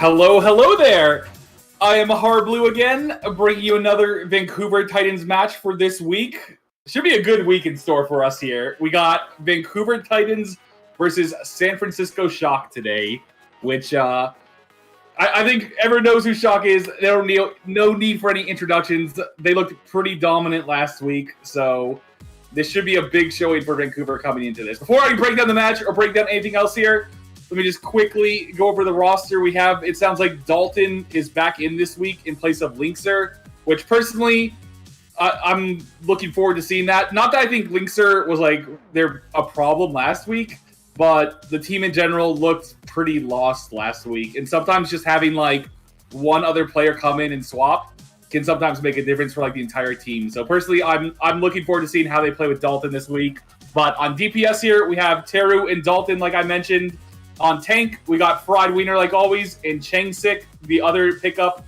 Hello, hello there! I am Harbleu again, bringing you another Vancouver Titans match for this week. Should be a good week in store for us here. We got Vancouver Titans versus San Francisco Shock today, which I think everyone knows who Shock is. They don't need, no need for any introductions. They looked pretty dominant last week, so this should be a big showing for Vancouver coming into this. Before I break down the match or break down anything else here, let me just quickly go over the roster. We have, it sounds like Dalton is back in this week in place of Linkser, which personally, I'm looking forward to seeing that. Not that I think Linkser was like a problem last week, but the team in general looked pretty lost last week. And sometimes just having like one other player come in and swap can sometimes make a difference for like the entire team. So personally, I'm looking forward to seeing how they play with Dalton this week. But on DPS here, we have Teru and Dalton, like I mentioned. On tank, we got Fried Wiener, like always, and Changsik, the other pickup,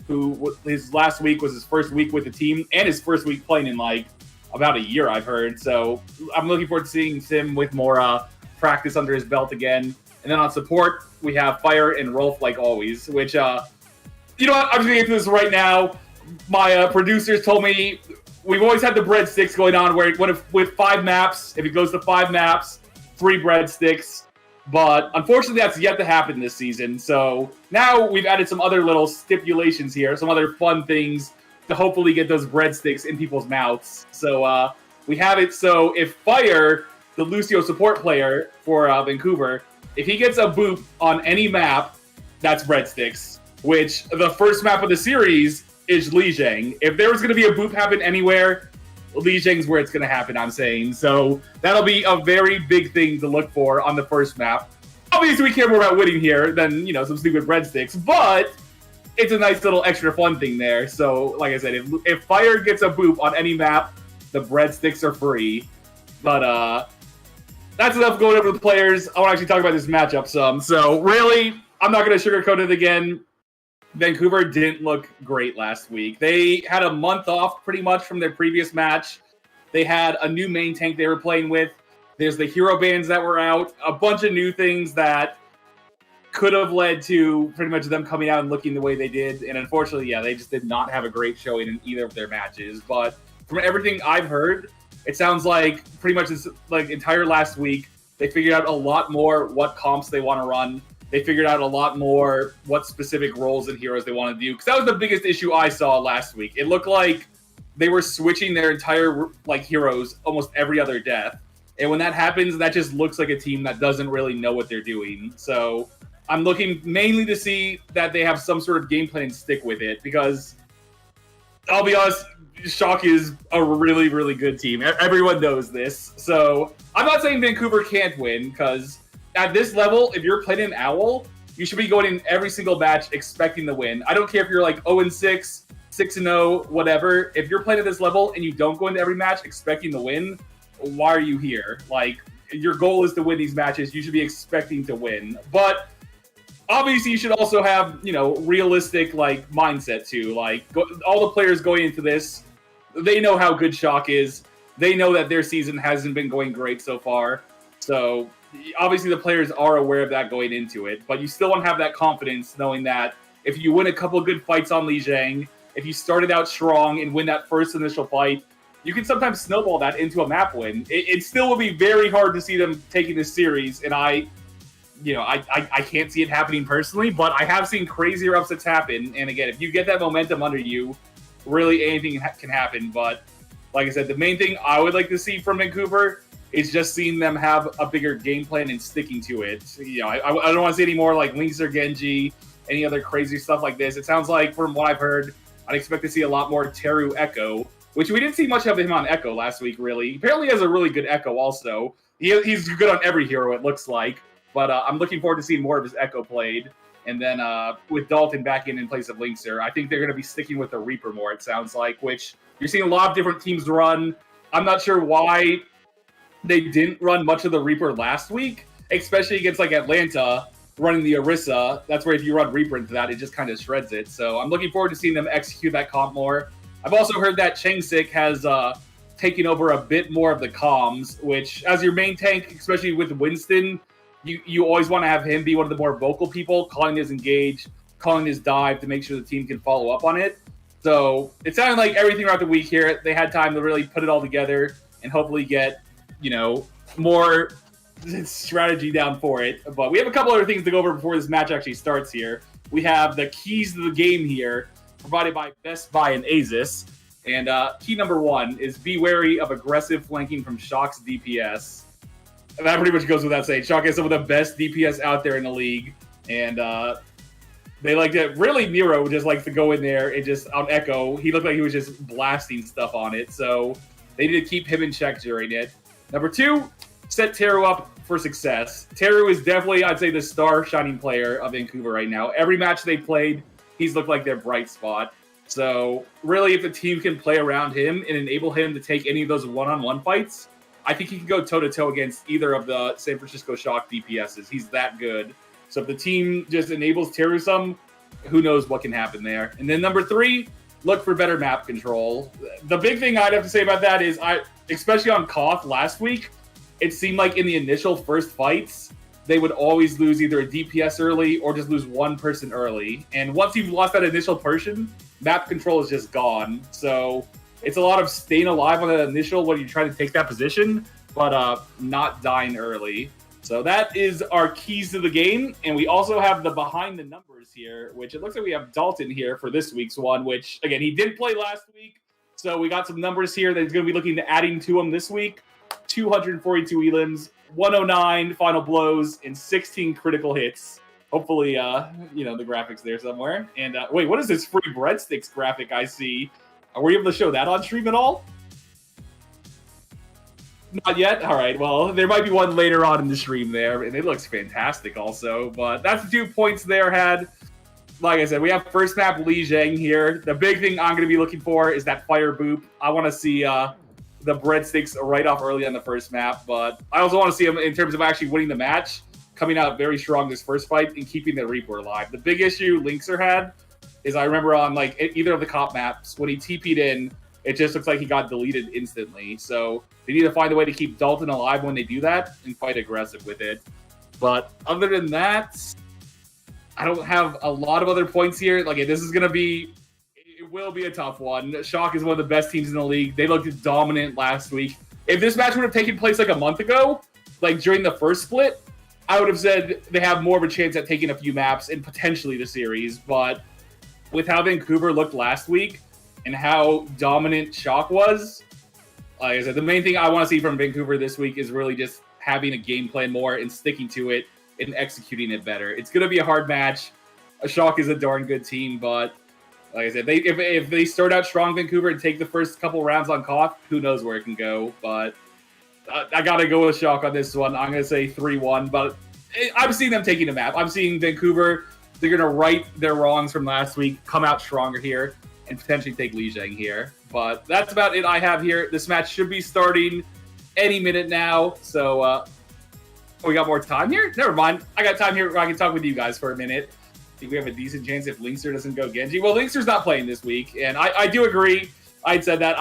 who his last week was his first week with the team, and his first week playing in, like, about a year, I've heard. So I'm looking forward to seeing him with more practice under his belt again. And then on support, we have Fire and Rolf, like always, which, you know what? I'm just going to get to this right now. My producers told me we've always had the breadsticks going on, where with 5 maps, if it goes to 5 maps, 3 breadsticks. But unfortunately, that's yet to happen this season. So now we've added some other little stipulations here, some other fun things to hopefully get those breadsticks in people's mouths. So we have it so if Fire, the Lucio support player for Vancouver, if he gets a boop on any map, that's breadsticks, which the first map of the series is Lijiang. If there was going to be a boop happen anywhere, Lijiang's where it's going to happen, I'm saying. So that'll be a very big thing to look for on the first map. Obviously, we care more about winning here than, you know, some stupid breadsticks, but it's a nice little extra fun thing there. So, like I said, if Fire gets a boop on any map, the breadsticks are free. But that's enough going over the players. I want to actually talk about this matchup some. So, really, I'm not going to sugarcoat it again. Vancouver didn't look great last week. They had a month off pretty much from their previous match. They had a new main tank they were playing with. There's the hero bands that were out. A bunch of new things that could have led to pretty much them coming out and looking the way they did. And unfortunately, yeah, they just did not have a great showing in either of their matches. But from everything I've heard, it sounds like pretty much this like entire last week, they figured out a lot more what comps they want to run. They figured out a lot more what specific roles and heroes they want to do. Because that was the biggest issue I saw last week. It looked like they were switching their entire like heroes almost every other death. And when that happens, that just looks like a team that doesn't really know what they're doing. So I'm looking mainly to see that they have some sort of game plan and stick with it. Because I'll be honest, Shock is a really, really good team. Everyone knows this. So I'm not saying Vancouver can't win, because at this level, if you're playing an Owl, you should be going in every single match expecting to win. I don't care if you're like 0-6, 6-0, whatever. If you're playing at this level and you don't go into every match expecting to win, why are you here? Like, your goal is to win these matches. You should be expecting to win. But obviously, you should also have, you know, realistic like mindset too. Like, all the players going into this, they know how good Shock is. They know that their season hasn't been going great so far. So obviously, the players are aware of that going into it, but you still want to have that confidence knowing that if you win a couple good fights on Lijiang, if you started out strong and win that first initial fight, you can sometimes snowball that into a map win. It still will be very hard to see them taking this series, and I can't see it happening personally, but I have seen crazier upsets happen, and again, if you get that momentum under you, really anything can happen. But like I said, the main thing I would like to see from Vancouver is just seeing them have a bigger game plan and sticking to it. You know, I don't want to see any more like Links or Genji, any other crazy stuff like this. It sounds like, from what I've heard, I'd expect to see a lot more Teru Echo, which we didn't see much of him on Echo last week, really. Apparently he has a really good Echo also. He's good on every hero, it looks like. But I'm looking forward to seeing more of his Echo played. And then with Dalton back in place of Linkser, I think they're going to be sticking with the Reaper more, it sounds like, which you're seeing a lot of different teams run. I'm not sure why they didn't run much of the Reaper last week, especially against like Atlanta running the Orisa. That's where if you run Reaper into that, it just kind of shreds it. So I'm looking forward to seeing them execute that comp more. I've also heard that Changsik has taken over a bit more of the comms, which as your main tank, especially with Winston, you always want to have him be one of the more vocal people, calling his engage, calling his dive to make sure the team can follow up on it. So it sounded like everything throughout the week here, they had time to really put it all together and hopefully get, more strategy down for it. But we have a couple other things to go over before this match actually starts here. We have the keys to the game here, provided by Best Buy and Asus. And key number 1 is be wary of aggressive flanking from Shock's DPS. And that pretty much goes without saying. Shock has some of the best DPS out there in the league. And they like to, really Nero just likes to go in there and just, on Echo, he looked like he was just blasting stuff on it. So they need to keep him in check during it. Number 2, set Teru up for success. Teru is definitely, I'd say, the star shining player of Vancouver right now. Every match they played, he's looked like their bright spot. So really, if the team can play around him and enable him to take any of those one-on-one fights, I think he can go toe-to-toe against either of the San Francisco Shock DPSs. He's that good. So if the team just enables Teru some, who knows what can happen there. And then number 3, look for better map control. The big thing I'd have to say about that is, especially on Koth last week, it seemed like in the initial first fights, they would always lose either a DPS early or just lose one person early. And once you've lost that initial person, map control is just gone. So it's a lot of staying alive on that initial when you try to take that position, but not dying early. So that is our keys to the game. And we also have the behind the numbers here, which it looks like we have Dalton here for this week's one, which, again, he did play last week. So we got some numbers here that he's going to be looking to adding to him this week. 242 elims, 109 final blows, and 16 critical hits. Hopefully, the graphics there somewhere. And wait, what is this free Breadsticks graphic I see? Are we able to show that on stream at all? Not yet? All right, well, there might be one later on in the stream there, and it looks fantastic also. But that's the 2 points there had. Like I said, we have first map Lijiang here. The big thing I'm going to be looking for is that fire boop. I want to see the Breadsticks right off early on the first map, but I also want to see him in terms of actually winning the match, coming out very strong this first fight and keeping the Reaper alive. The big issue Linkser had is I remember on either of the cop maps, when he TP'd in, it just looks like he got deleted instantly. So they need to find a way to keep Dalton alive when they do that and fight aggressive with it. But other than that, I don't have a lot of other points here. This is going to be... It will be a tough one. Shock is one of the best teams in the league. They looked dominant last week. If this match would have taken place a month ago, during the first split, I would have said they have more of a chance at taking a few maps and potentially the series. But with how Vancouver looked last week and how dominant Shock was, like I said, the main thing I want to see from Vancouver this week is really just having a game plan more and sticking to it and executing it better. It's going to be a hard match. Shock is a darn good team, but like I said, if they start out strong, Vancouver, and take the first couple rounds on Koth, who knows where it can go. But I got to go with Shock on this one. I'm going to say 3-1, but I'm seeing them taking a map. I'm seeing Vancouver, they're going to right their wrongs from last week, come out stronger here, and potentially take Lijiang here. But that's about it I have here. This match should be starting any minute now. So we got more time here? Never mind. I got time here where I can talk with you guys for a minute. I think we have a decent chance if Linkser doesn't go Genji. Well, Linkser's not playing this week, and I do agree. I'd said that.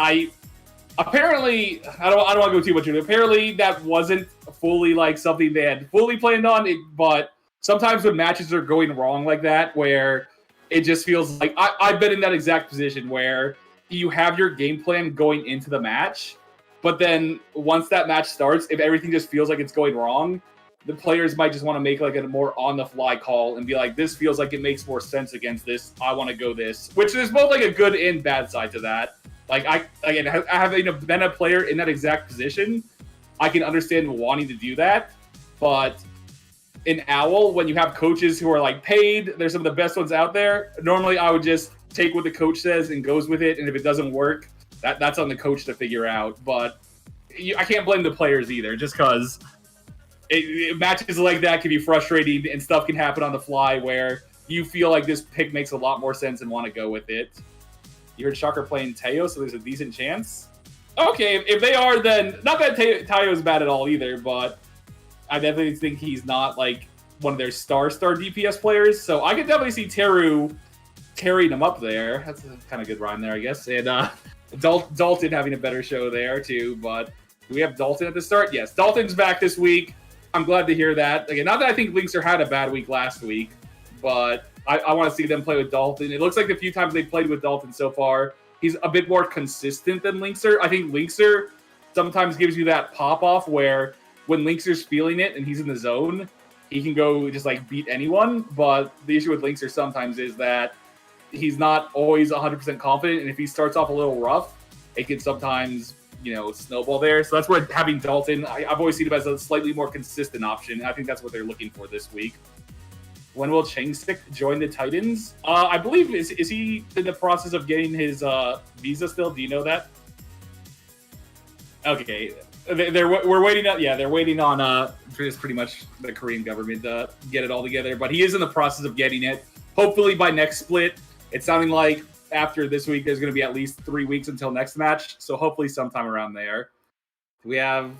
Apparently, I don't want to go too much into it. Apparently, that wasn't fully something they had fully planned on. But sometimes when matches are going wrong like that, where it just feels like I've been in that exact position where you have your game plan going into the match, but then once that match starts, if everything just feels like it's going wrong, the players might just want to make a more on-the-fly call and be like, this feels like it makes more sense against this. I want to go this. Which there's both a good and bad side to that. I have been a player in that exact position. I can understand wanting to do that. But in OWL, when you have coaches who are paid, they're some of the best ones out there. Normally, I would just take what the coach says and goes with it. And if it doesn't work, that's on the coach to figure out. But I can't blame the players either, just because matches like that can be frustrating and stuff can happen on the fly where you feel like this pick makes a lot more sense and want to go with it. You heard Shocker playing Teo, so there's a decent chance. Okay, if they are, then not that Teo is bad at all either, but I definitely think he's not one of their star DPS players. So I could definitely see Teru carrying him up there. That's a kind of good rhyme there, I guess. And Dalton having a better show there too. But do we have Dalton at the start? Yes, Dalton's back this week. I'm glad to hear that. Again, not that I think Linkser had a bad week last week, but I want to see them play with Dalton. It looks like the few times they played with Dalton so far, he's a bit more consistent than Linkser. I think Linkser sometimes gives you that pop-off where when Linkser's feeling it and he's in the zone, he can go just like beat anyone. But the issue with Linkser sometimes is that he's not always 100% confident, and if he starts off a little rough, it can sometimes, snowball there. So that's where having Dalton, I've always seen him as a slightly more consistent option. I think that's what they're looking for this week. When will Changsik join the Titans? I believe, is he in the process of getting his visa still? Do you know that? Okay. We're waiting on, they're waiting on pretty much the Korean government to get it all together, but he is in the process of getting it. Hopefully by next split. It's sounding like after this week, there's going to be at least 3 weeks until next match, so hopefully sometime around there. We have...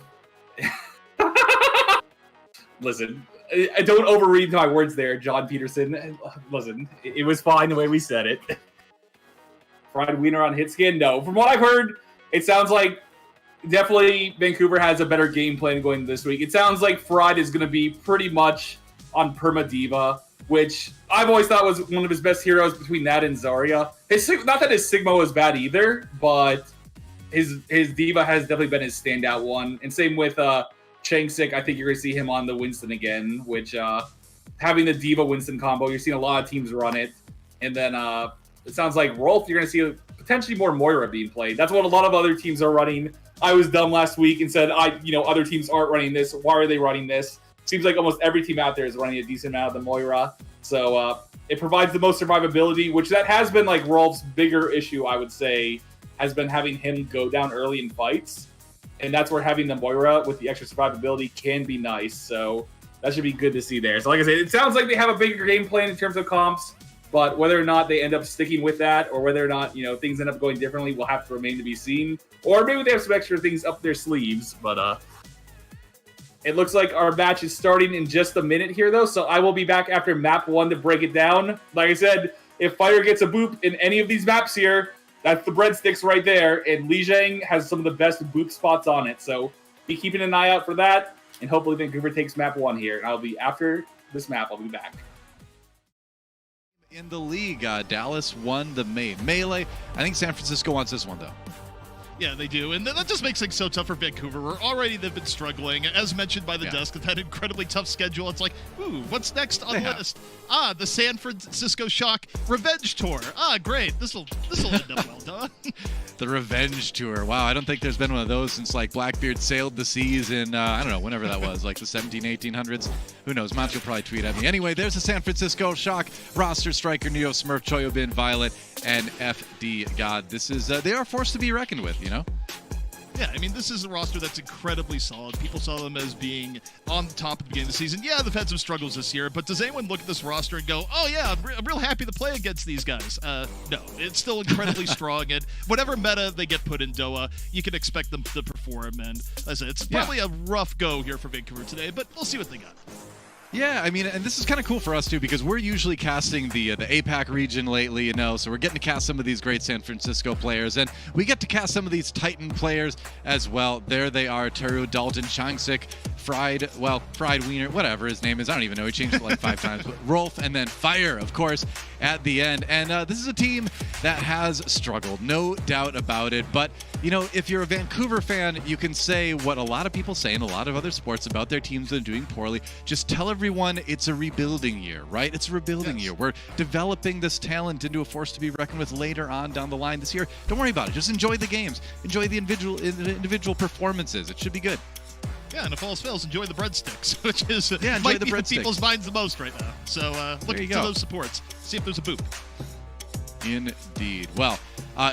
Listen, don't overread my words there, John Peterson. Listen, it was fine the way we said it. Fried wiener on hit skin? No. From what I've heard, it sounds like definitely Vancouver has a better game plan going this week. It sounds like Fried is going to be pretty much on Perma Diva, which I've always thought was one of his best heroes between that and Zarya. Not that his Sigma was bad either, but his Diva has definitely been his standout one. And same with Changsik. I think you're going to see him on the Winston again, which having the Diva-Winston combo, you're seeing a lot of teams run it. And then it sounds like Rolf, you're going to see potentially more Moira being played. That's what a lot of other teams are running. I was dumb last week and said, other teams aren't running this. Why are they running this? Seems like almost every team out there is running a decent amount of the Moira. So it provides the most survivability, which that has been like Rolf's bigger issue, I would say, has been having him go down early in fights. And that's where having the Moira with the extra survivability can be nice. So that should be good to see there. So like I said, it sounds like they have a bigger game plan in terms of comps, but whether or not they end up sticking with that or whether or not, things end up going differently will have to remain to be seen. Or maybe they have some extra things up their sleeves, but it looks like our match is starting in just a minute here, though, so I will be back after map 1 to break it down. Like I said, if Fire gets a boop in any of these maps here, that's the breadsticks right there, and Lijiang has some of the best boop spots on it, so be keeping an eye out for that, and hopefully Vancouver takes map 1 here. And I'll be, after this map, I'll be back. In the league, Dallas won the melee. I think San Francisco wants this one, though. Yeah, they do, and that just makes things so tough for Vancouver. They've been struggling. As mentioned by the desk, they've had an incredibly tough schedule. It's like, ooh, what's next on the list? The San Francisco Shock Revenge Tour. Great. This'll end up well done. The Revenge Tour. Wow, I don't think there's been one of those since like Blackbeard sailed the seas in, I don't know, whenever that was, like the 1800s. Who knows? Monty will probably tweet at me. Anyway, there's the San Francisco Shock roster: Striker, Neo, Smurf, Choyobin, Violet, and FD God. This is, they are forced to be reckoned with, Yeah, I mean, this is a roster that's incredibly solid. People saw them as being on the top at the beginning of the season. Yeah, they've had some struggles this year, but does anyone look at this roster and go, oh yeah, I'm real happy to play against these guys? No, it's still incredibly strong, and whatever meta they get put in Doha, you can expect them to perform, and as I said, it's probably a rough go here for Vancouver today, but we'll see what they got. Yeah, I mean, and this is kind of cool for us, too, because we're usually casting the APAC region lately, so we're getting to cast some of these great San Francisco players, and we get to cast some of these Titan players as well. There they are: Teru, Dalton, Changsik, Fried Wiener, whatever his name is. I don't even know. He changed it like 5 times. But Rolf, and then Fire, of course, at the end. And this is a team that has struggled, no doubt about it. But, if you're a Vancouver fan, you can say what a lot of people say in a lot of other sports about their teams that are doing poorly. Just tell everyone it's a rebuilding year, right? It's a rebuilding year. We're developing this talent into a force to be reckoned with later on down the line this year. Don't worry about it. Just enjoy the games. Enjoy the individual performances. It should be good. Yeah, and if all else fails, enjoy the breadsticks, which is might be in people's minds the most right now. So look to those supports. See if there's a boop. Indeed. Well,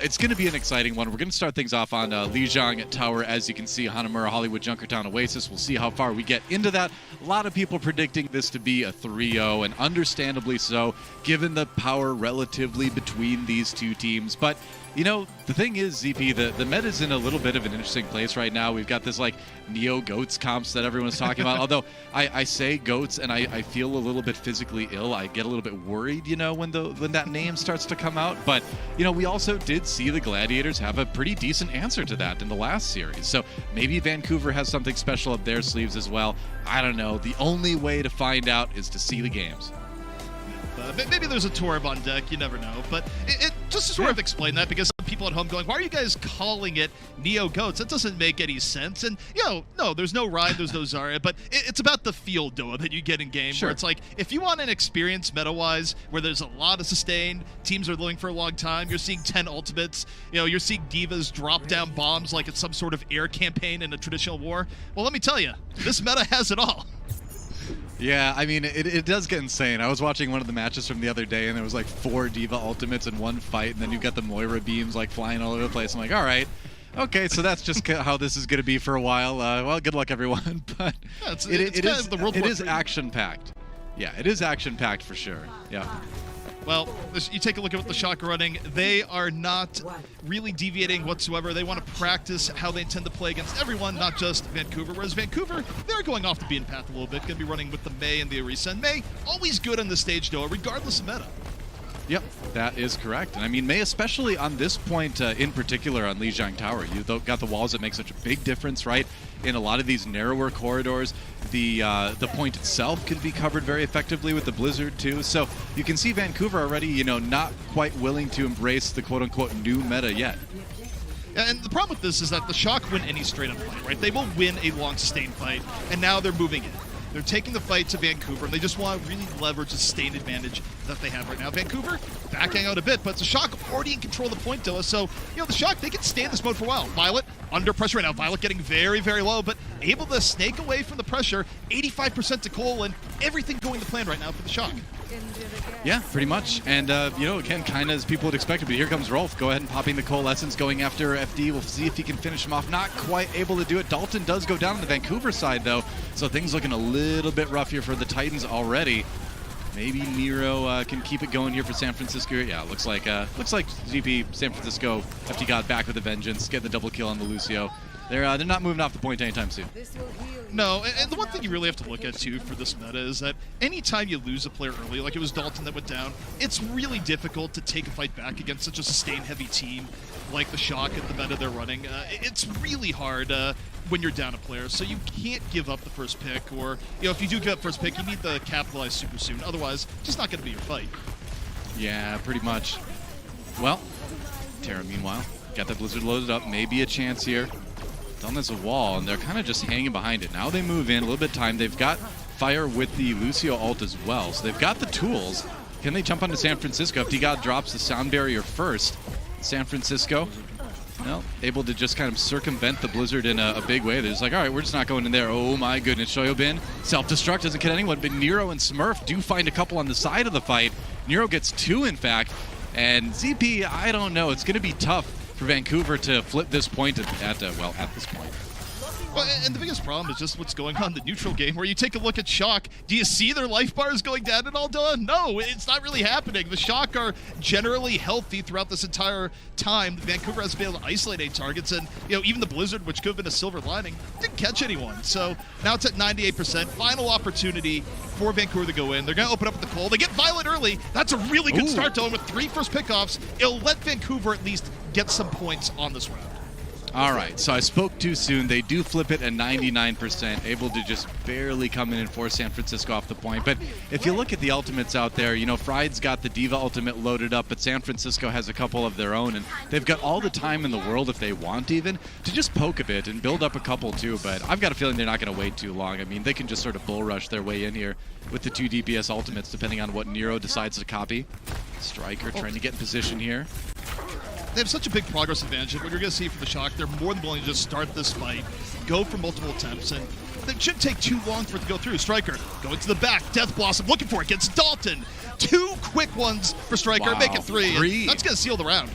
it's going to be an exciting one. We're going to start things off on Lijiang Tower. As you can see, Hanamura, Hollywood, Junkertown, Oasis. We'll see how far we get into that. A lot of people predicting this to be a 3-0, and understandably so, given the power relatively between these two teams. But You know, the thing is, ZP, the meta's in a little bit of an interesting place right now. We've got this, like, Neo Goats comps that everyone's talking about. Although, I say Goats, and I feel a little bit physically ill. I get a little bit worried, you know, when that name starts to come out. But, you know, we also did see the Gladiators have a pretty decent answer to that in the last series. So maybe Vancouver has something special up their sleeves as well. I don't know. The only way to find out is to see the games. Maybe there's a Torb on deck, you never know. But it just to sort of explain that, because some people at home going, why are you guys calling it Neo Goats? That doesn't make any sense. And, you know, no, there's no Ryan, there's no Zarya, but it's about the feel, Doa, that you get in game. Sure. Where it's like, if you want an experience meta-wise, where there's a lot of sustain, teams are living for a long time, you're seeing 10 ultimates, you know, you're seeing divas drop down bombs like it's some sort of air campaign in a traditional war. Well, let me tell you, this meta has it all. Yeah, I mean, it does get insane. I was watching one of the matches from the other day, and there was like 4 Diva ultimates in one fight, and then you've got the Moira beams like flying all over the place. I'm like, all right, okay, so that's just how this is going to be for a while. Well, good luck, everyone. But yeah, it is action-packed. Yeah, it is action-packed for sure. Yeah. Well, you take a look at what the Shock are running. They are not really deviating whatsoever. They want to practice how they intend to play against everyone, not just Vancouver. Whereas Vancouver, they're going off the beaten path a little bit. Going to be running with the Mei and the Orisa. And Mei, always good on the stage, Doa, regardless of meta. Yep, that is correct. And I mean, Mei, especially on this point in particular on Lijiang Tower, you've got the walls that make such a big difference, right? In a lot of these narrower corridors, the point itself can be covered very effectively with the Blizzard too. So you can see Vancouver already, you know, not quite willing to embrace the quote-unquote new meta yet. And the problem with this is that the Shock win any straight-up fight, right? They will win a long, sustained fight, and now they're moving in. They're taking the fight to Vancouver, and they just want to really leverage the sustained advantage that they have right now. Vancouver backing out a bit, but the Shock already in control of the point, Doa. So, you know, the Shock, they can stay in this mode for a while. Violet under pressure right now. Violet getting very, very low, but able to snake away from the pressure. 85% to Cole, and everything going to plan right now for the Shock. Yeah, pretty much. And, you know, again, kind of as people would expect it, but here comes Rolf. Go ahead and popping the Coalescence, going after FD. We'll see if he can finish him off. Not quite able to do it. Dalton does go down on the Vancouver side, though, so things looking a little bit rough here for the Titans already. Maybe Nero can keep it going here for San Francisco. Yeah, looks like GP San Francisco FD got back with a vengeance, get the double kill on the Lucio. They're not moving off the point anytime soon. No, and the one thing you really have to look at, too, for this meta is that anytime you lose a player early, like it was Dalton that went down, it's really difficult to take a fight back against such a sustained-heavy team like the Shock at the meta they're running. It's really hard when you're down a player, so you can't give up the first pick, or, you know, if you do give up first pick, you need to capitalize super soon. Otherwise, it's just not going to be your fight. Yeah, pretty much. Well, Terra, meanwhile, got that Blizzard loaded up. Maybe a chance here. Done this a wall, and they're kind of just hanging behind it. Now they move in a little bit of time. They've got fire with the Lucio ult as well, so they've got the tools. Can they jump onto San Francisco? If D-God drops the sound barrier first, San Francisco, well, able to just kind of circumvent the Blizzard in a big way. They're just like, all right, we're just not going in there. Oh my goodness, Shoyobin, self-destruct, doesn't get anyone, but Nero and Smurf do find a couple on the side of the fight. Nero gets 2, in fact, and ZP, I don't know, it's going to be tough for Vancouver to flip this point at this point. Well, and the biggest problem is just what's going on in the neutral game, where you take a look at Shock. Do you see their life bars going down at all, Doa? No, it's not really happening. The Shock are generally healthy throughout this entire time. Vancouver has been able to isolate 8 targets, and, you know, even the Blizzard, which could have been a silver lining, didn't catch anyone. So now it's at 98%. Final opportunity for Vancouver to go in. They're going to open up with the Cole. They get Violet early. That's a really good start, Doa, with 3 first pickoffs. It'll let Vancouver at least get some points on this round. All right, so I spoke too soon. They do flip it at 99%, able to just barely come in and force San Francisco off the point. But if you look at the ultimates out there, you know, Fried's got the Diva ultimate loaded up, but San Francisco has a couple of their own, and they've got all the time in the world, if they want even, to just poke a bit and build up a couple too. But I've got a feeling they're not going to wait too long. I mean, they can just sort of bull rush their way in here with the 2 DPS ultimates, depending on what Nero decides to copy. Striker trying to get in position here. They have such a big progress advantage. What you're going to see from the Shock, they're more than willing to just start this fight, go for multiple attempts, and it shouldn't take too long for it to go through. Striker going to the back, Death Blossom looking for it, gets Dalton. 2 quick ones for Striker, make it 3. That's going to seal the round.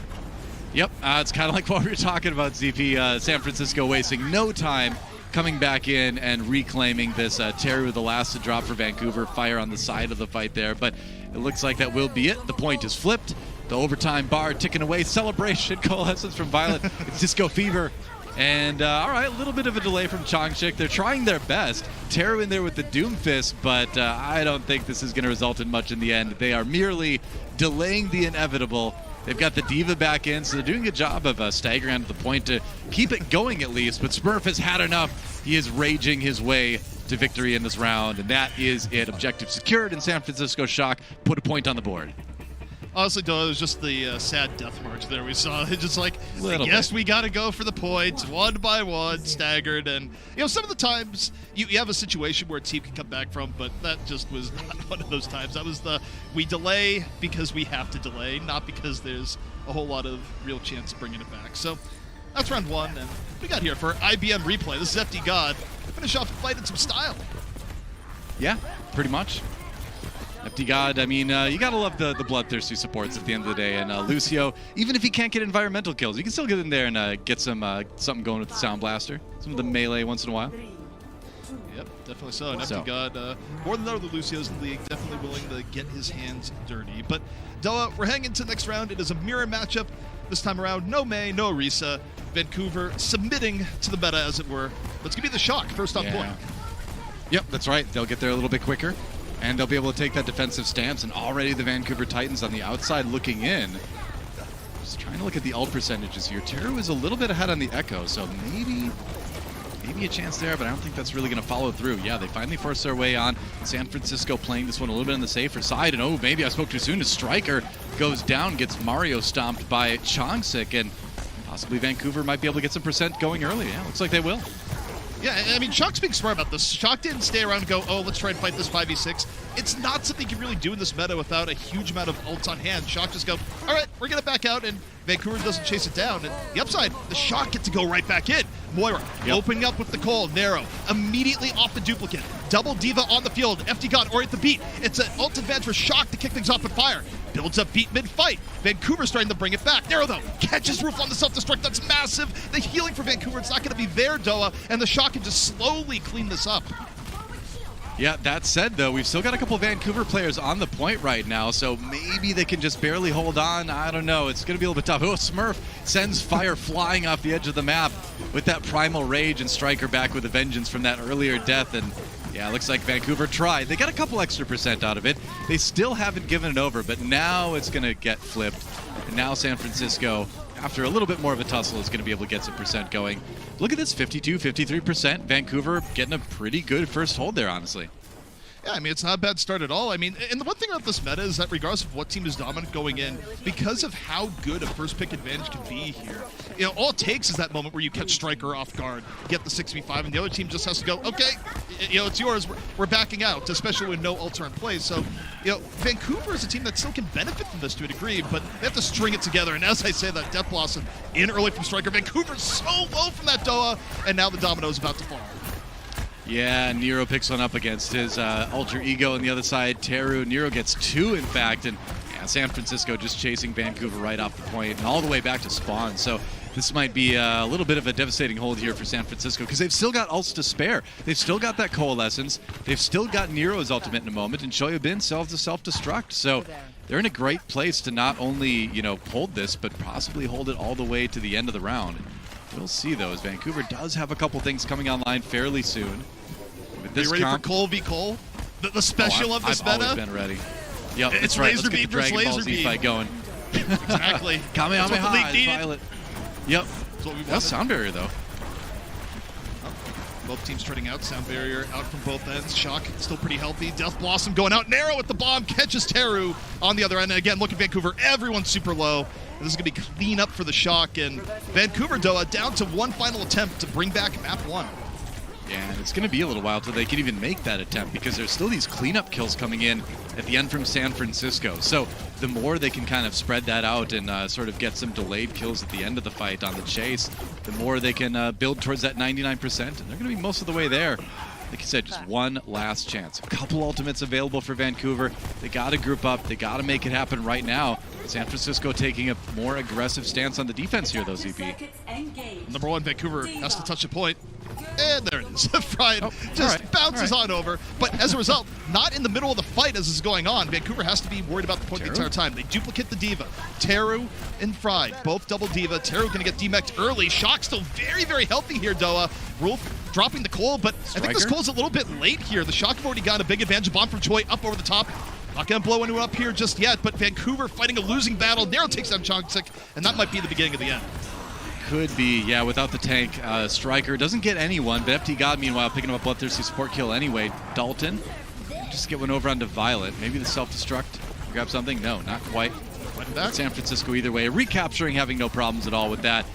Yep, it's kind of like what we were talking about, ZP. San Francisco wasting no time coming back in and reclaiming this. Terry with the last to drop for Vancouver. Fire on the side of the fight there, but it looks like that will be it. The point is flipped. The overtime bar ticking away. Celebration coalescence from Violet. It's Disco Fever. And, all right, a little bit of a delay from Chongshik. They're trying their best. Teru in there with the Doom Fist, but I don't think this is going to result in much in the end. They are merely delaying the inevitable. They've got the Diva back in, so they're doing a job of staggering onto the point to keep it going at least. But Smurf has had enough. He is raging his way to victory in this round, and that is it. Objective secured, and San Francisco Shock put a point on the board. Honestly, though, it was just the sad death march there we saw. It's just like, Little we got to go for the points, one by one, staggered. And, some of the times you have a situation where a team can come back from, but that just was not one of those times. That was we delay because we have to delay, not because there's a whole lot of real chance of bringing it back. So that's round one, and we got here for IBM Replay. This is FD God. Finish off the fight in some style. Yeah, pretty much. FD God, I mean, you gotta love the bloodthirsty supports at the end of the day. And Lucio, even if he can't get environmental kills, you can still get in there and get some something going with the Sound Blaster. Some of the melee once in a while. Yep, definitely so. And FD God, more than other Lucios in the league, definitely willing to get his hands dirty. But Doa, we're heading into the next round. It is a mirror matchup. This time around, no Mei, no Orisa. Vancouver submitting to the meta, as it were. But it's gonna be the Shock first on point. Yep, that's right. They'll get there a little bit quicker. And they'll be able to take that defensive stance, and already the Vancouver Titans on the outside looking in. Just trying to look at the ult percentages here. Teru is a little bit ahead on the Echo, so maybe a chance there, but I don't think that's really going to follow through. Yeah, they finally force their way on. San Francisco playing this one a little bit on the safer side, and oh, maybe I spoke too soon. As Striker goes down, gets Mario stomped by Chongshik, and possibly Vancouver might be able to get some percent going early. Yeah, looks like they will. Yeah, I mean, Shock's being smart about this. Shock didn't stay around and go, oh, let's try and fight this 5v6. It's not something you can really do in this meta without a huge amount of ults on hand. Shock just go, all right, we're going to back out, and Vancouver doesn't chase it down. And the upside, the Shock get to go right back in. Moira opening up with the call, narrow, immediately off the duplicate. Double Diva on the field, FD God or at the beat. It's an ult advantage for Shock to kick things off with fire. Builds up beat mid-fight. Vancouver starting to bring it back. Narrow, though, catches Roof on the self-destruct. That's massive. The healing for Vancouver, it's not going to be there, Doa, and the Shock can just slowly clean this up. Yeah, that said, though, we've still got a couple Vancouver players on the point right now, so maybe they can just barely hold on. I don't know. It's going to be a little bit tough. Oh, Smurf sends fire flying off the edge of the map with that Primal Rage, and Striker back with a vengeance from that earlier death, and yeah, it looks like Vancouver tried. They got a couple extra percent out of it. They still haven't given it over, but now it's going to get flipped. And now San Francisco, after a little bit more of a tussle, is going to be able to get some percent going. Look at this, 52, 53%. Vancouver getting a pretty good first hold there, honestly. Yeah, I mean, it's not a bad start at all. I mean, and the one thing about this meta is that regardless of what team is dominant going in, because of how good a first pick advantage can be here, all it takes is that moment where you catch Striker off guard, get the 6v5, and the other team just has to go, okay, it's yours, we're backing out, especially when no ults are in play. So, Vancouver is a team that still can benefit from this to a degree, but they have to string it together. And as I say, that Death Blossom in early from Striker, Vancouver's so low from that Doa, and now the domino is about to fall. Yeah, Nero picks one up against his alter ego on the other side. Teru, Nero gets two, in fact, and yeah, San Francisco just chasing Vancouver right off the point and all the way back to spawn. So this might be a little bit of a devastating hold here for San Francisco because they've still got ults to spare. They've still got that Coalescence. They've still got Nero's ultimate in a moment, and Shoyobin sells the self-destruct. So they're in a great place to not only, hold this, but possibly hold it all the way to the end of the round. We'll see, though, as Vancouver does have a couple things coming online fairly soon. With this Are you ready for Cole v. Cole? The special of this I've meta? always been ready. Yep, it's that's right. laser Let's get the Dragon Ball Z fight going. Exactly. Kamehameha, Violet. Yep. That's what we That's Sound Barrier, though. Both teams trading out. Sound Barrier out from both ends. Shock still pretty healthy. Death Blossom going out. Narrow with the bomb. Catches Teru on the other end. And again, look at Vancouver. Everyone's super low. And this is going to be clean up for the Shock. And Vancouver, Doa, down to one final attempt to bring back map 1. Yeah, and it's going to be a little while till they can even make that attempt because there's still these cleanup kills coming in at the end from San Francisco. So the more they can kind of spread that out and sort of get some delayed kills at the end of the fight on the chase, the more they can build towards that 99%. And they're going to be most of the way there. Like you said, just one last chance. A couple ultimates available for Vancouver. They got to group up. They got to make it happen right now. San Francisco taking a more aggressive stance on the defense here, though, ZP. Number one, Vancouver has to touch a point. And there it is. Fried bounces on over. But as a result, not in the middle of the fight as this is going on. Vancouver has to be worried about the point the entire time. They duplicate the Diva. Teru and Fried, both double Diva. Teru going to get demeched early. Shock still very, very healthy here, Doa. Rolf dropping the Cole, but I think this Cole's a little bit late here. The Shock have already got a big advantage. Bomb from Choi up over the top. Not going to blow anyone up here just yet, but Vancouver fighting a losing battle. Nero takes down Chongzik, and that might be the beginning of the end. Could be, yeah, without the tank. Striker doesn't get anyone, but FT God, meanwhile, picking up a bloodthirsty support kill anyway. Dalton, just get one over onto Violet. Maybe the self-destruct. Grab something? No, not quite. San Francisco either way. Recapturing, having no problems at all with that.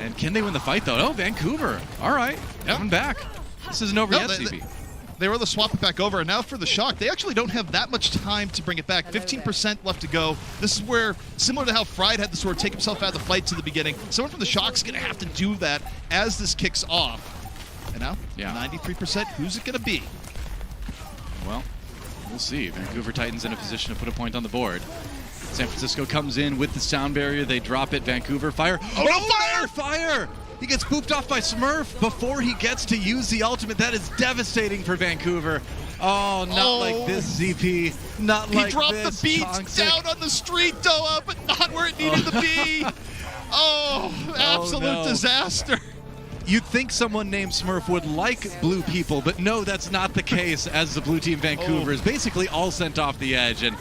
And can they win the fight, though? Oh, Vancouver. All right, coming back. This isn't over yet, CP. They were able to swap it back over, and now for the Shock, they actually don't have that much time to bring it back. 15% left to go. This is where, similar to how Fried had to sort of take himself out of the fight to the beginning, someone from the Shock's going to have to do that as this kicks off. And now, 93%, who's it going to be? Well, we'll see. Vancouver Titans in a position to put a point on the board. San Francisco comes in with the sound barrier. They drop it. Vancouver, fire. Oh, no, fire! He gets booped off by Smurf before he gets to use the ultimate. That is devastating for Vancouver. Oh, not like this, ZP. Not like this. He dropped the beats down on the street, Doa, but not where it needed to be. Absolute disaster. You'd think someone named Smurf would like blue people, but no, that's not the case, as the blue team Vancouver is basically all sent off the edge, and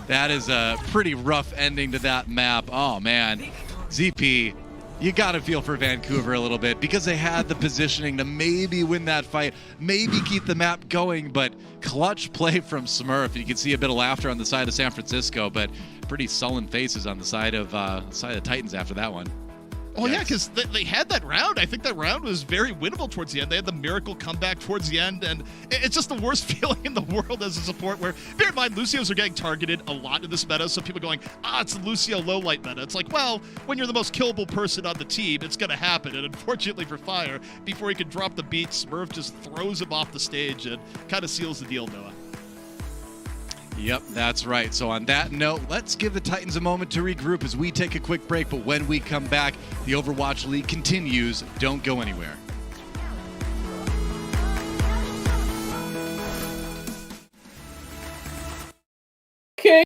that is a pretty rough ending to that map. Oh, man. ZP, you got to feel for Vancouver a little bit because they had the positioning to maybe win that fight, maybe keep the map going, but clutch play from Smurf. You can see a bit of laughter on the side of San Francisco, but pretty sullen faces on the side of the Titans after that one. Oh, yeah, because they had that round. I think that round was very winnable towards the end. They had the miracle comeback towards the end, and it's just the worst feeling in the world as a support where, bear in mind, Lucios are getting targeted a lot in this meta, so people are going, it's the Lucio low-light meta. It's like, well, when you're the most killable person on the team, it's going to happen, and unfortunately for Fire, before he can drop the beat, Smurf just throws him off the stage and kind of seals the deal, Noah. Yep, that's right. So on that note, let's give the Titans a moment to regroup as we take a quick break. But when we come back, the Overwatch League continues. Don't go anywhere. Okay,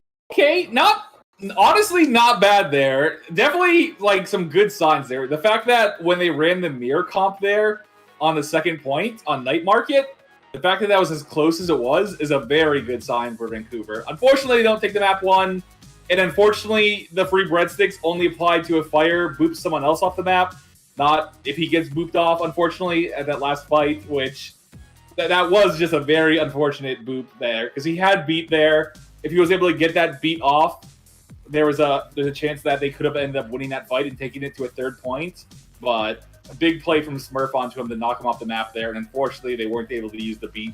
honestly not bad there. Definitely like some good signs there. The fact that when they ran the mirror comp there on the second point on Night Market, the fact that was as close as it was is a very good sign for Vancouver. Unfortunately, they don't take the map one, and unfortunately, the free breadsticks only apply to if Fire boops someone else off the map, not if he gets booped off, unfortunately, at that last fight, which that was just a very unfortunate boop there, because he had beat there. If he was able to get that beat off, there's a chance that they could have ended up winning that fight and taking it to a third point, but a big play from Smurf onto him to knock him off the map there, and unfortunately, they weren't able to use the beat.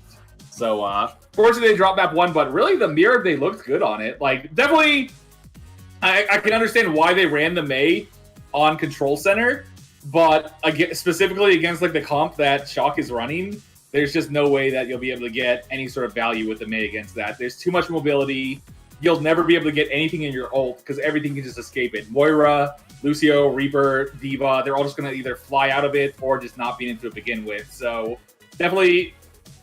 So, fortunately, they dropped map one, but really, the mirror, they looked good on it. Like, definitely, I can understand why they ran the Mei on Control Center, but specifically against, like, the comp that Shock is running, there's just no way that you'll be able to get any sort of value with the Mei against that. There's too much mobility. You'll never be able to get anything in your ult, because everything can just escape it. Moira, Lucio, Reaper, Diva, they're all just going to either fly out of it or just not be into it to begin with. So definitely,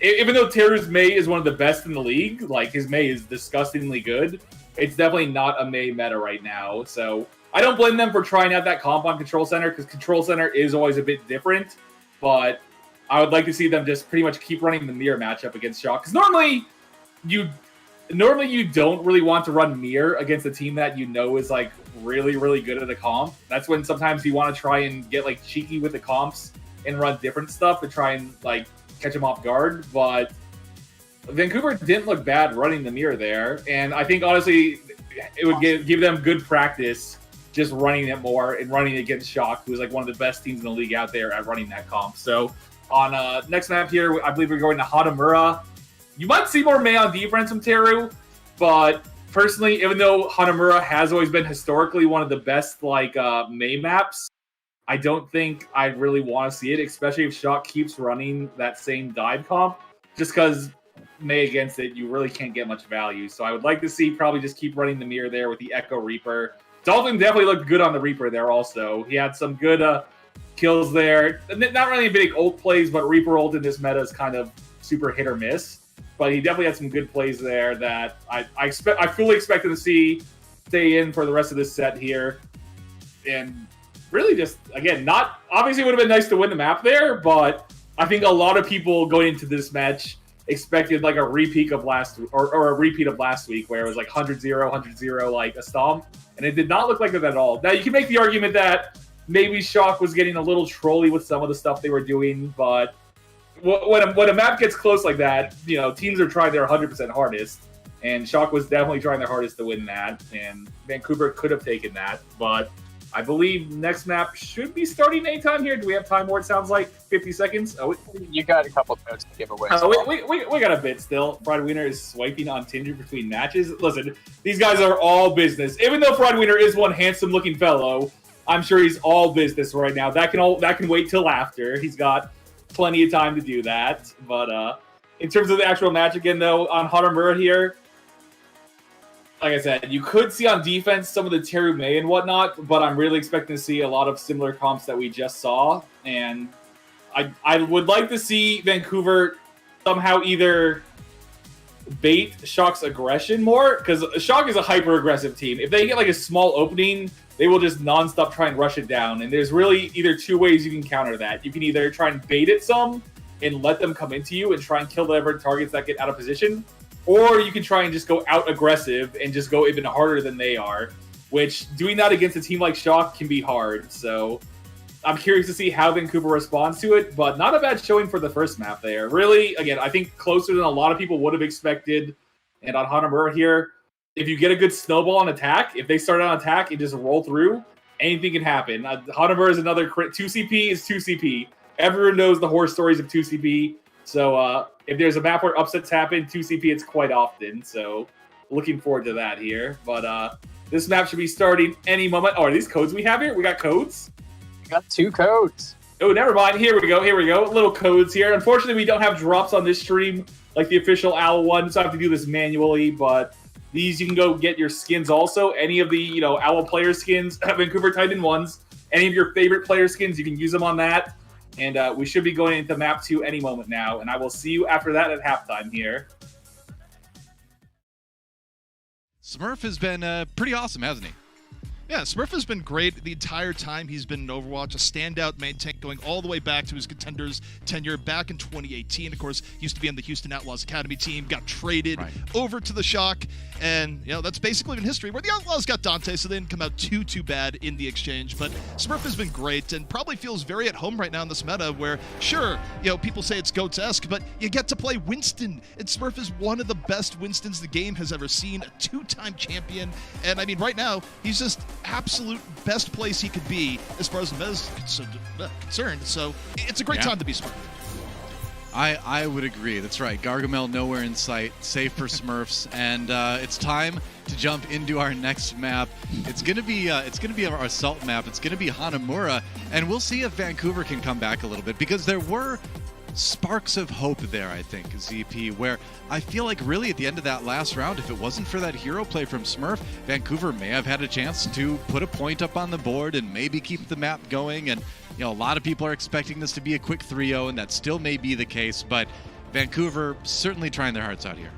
even though Teru's Mei is one of the best in the league, like his Mei is disgustingly good, it's definitely not a Mei meta right now. So I don't blame them for trying out that comp on Control Center, because Control Center is always a bit different, but I would like to see them just pretty much keep running the mirror matchup against Shock, because normally you don't really want to run mirror against a team that you know is like really, really good at a comp. That's when sometimes you want to try and get like cheeky with the comps and run different stuff to try and like catch them off guard. But Vancouver didn't look bad running the mirror there, and I think honestly it would give them good practice just running it more and running against Shock, who's like one of the best teams in the league out there at running that comp. So on next map here, I believe we're going to Hanamura. You might see more Mei on defense from Teru, but personally, even though Hanamura has always been historically one of the best like Mei maps, I don't think I really want to see it, especially if Shock keeps running that same dive comp, just because Mei against it, you really can't get much value. So I would like to see probably just keep running the mirror there with the Echo Reaper. Dolphin definitely looked good on the Reaper there also. He had some good kills there. Not really big ult plays, but Reaper ult in this meta is kind of super hit or miss. But he definitely had some good plays there that I fully expect him to see stay in for the rest of this set here. And really just, again, not obviously it would have been nice to win the map there, but I think a lot of people going into this match expected like a repeat of last or a repeat of last week where it was like 100-0, 100-0 like a stomp, and it did not look like that at all. Now you can make the argument that maybe Shock was getting a little trolly with some of the stuff they were doing, but when a map gets close like that, you know, teams are trying their 100% hardest, and Shock was definitely trying their hardest to win that, and Vancouver could have taken that, but I believe next map should be starting anytime here. Do we have time more? It sounds like 50 seconds. Oh, you got a couple of codes to give away. We got a bit still. Fried Wiener is swiping on Tinder between matches. Listen, these guys are all business. Even though Fried Wiener is one handsome-looking fellow, I'm sure he's all business right now. That can wait till after. He's got plenty of time to do that. But in terms of the actual match again, though, on Hanamura here, like I said, you could see on defense some of the Teru Mei and whatnot, but I'm really expecting to see a lot of similar comps that we just saw. And I would like to see Vancouver somehow either bait Shock's aggression more, because Shock is a hyper-aggressive team. If they get like a small opening, they will just nonstop try and rush it down. And there's really either two ways you can counter that. You can either try and bait it some and let them come into you and try and kill whatever targets that get out of position, or you can try and just go out aggressive and just go even harder than they are, which doing that against a team like Shock can be hard. So I'm curious to see how Vancouver responds to it, but not a bad showing for the first map there. Really, again, I think closer than a lot of people would have expected. And on Hanamura here, if you get a good snowball on attack, if they start on attack and just roll through, anything can happen. Hanamura is another crit. 2CP is 2CP. Everyone knows the horror stories of 2CP. So if there's a map where upsets happen, 2CP it's quite often. So looking forward to that here. But this map should be starting any moment. Oh, are these codes we have here? We got codes? We got 2 codes. Oh, never mind. Here we go. Little codes here. Unfortunately, we don't have drops on this stream like the official OWL one, so I have to do this manually. But these you can go get your skins also. Any of the OWL player skins, Vancouver Titan ones, any of your favorite player skins, you can use them on that. And we should be going into map 2 any moment now. And I will see you after that at halftime here. Smurf has been pretty awesome, hasn't he? Yeah, Smurf has been great the entire time he's been in Overwatch, a standout main tank going all the way back to his Contenders tenure back in 2018. Of course, used to be on the Houston Outlaws Academy team, got traded over to the Shock, and that's basically been history, where the Outlaws got Dante, so they didn't come out too bad in the exchange. But Smurf has been great and probably feels very at home right now in this meta where, sure, people say it's GOATS-esque, but you get to play Winston, and Smurf is one of the best Winstons the game has ever seen, a 2-time champion, and I mean, right now, he's just absolute best place he could be as far as the meta is concerned. So it's a great time to be Smurf. I would agree. That's right. Gargamel nowhere in sight, safe for Smurfs, and it's time to jump into our next map. It's gonna be our assault map. It's gonna be Hanamura, and we'll see if Vancouver can come back a little bit, because there were sparks of hope there, I think, ZP, where I feel like really at the end of that last round, if it wasn't for that hero play from Smurf, Vancouver may have had a chance to put a point up on the board and maybe keep the map going. And a lot of people are expecting this to be a quick 3-0, and that still may be the case, but Vancouver certainly trying their hearts out here.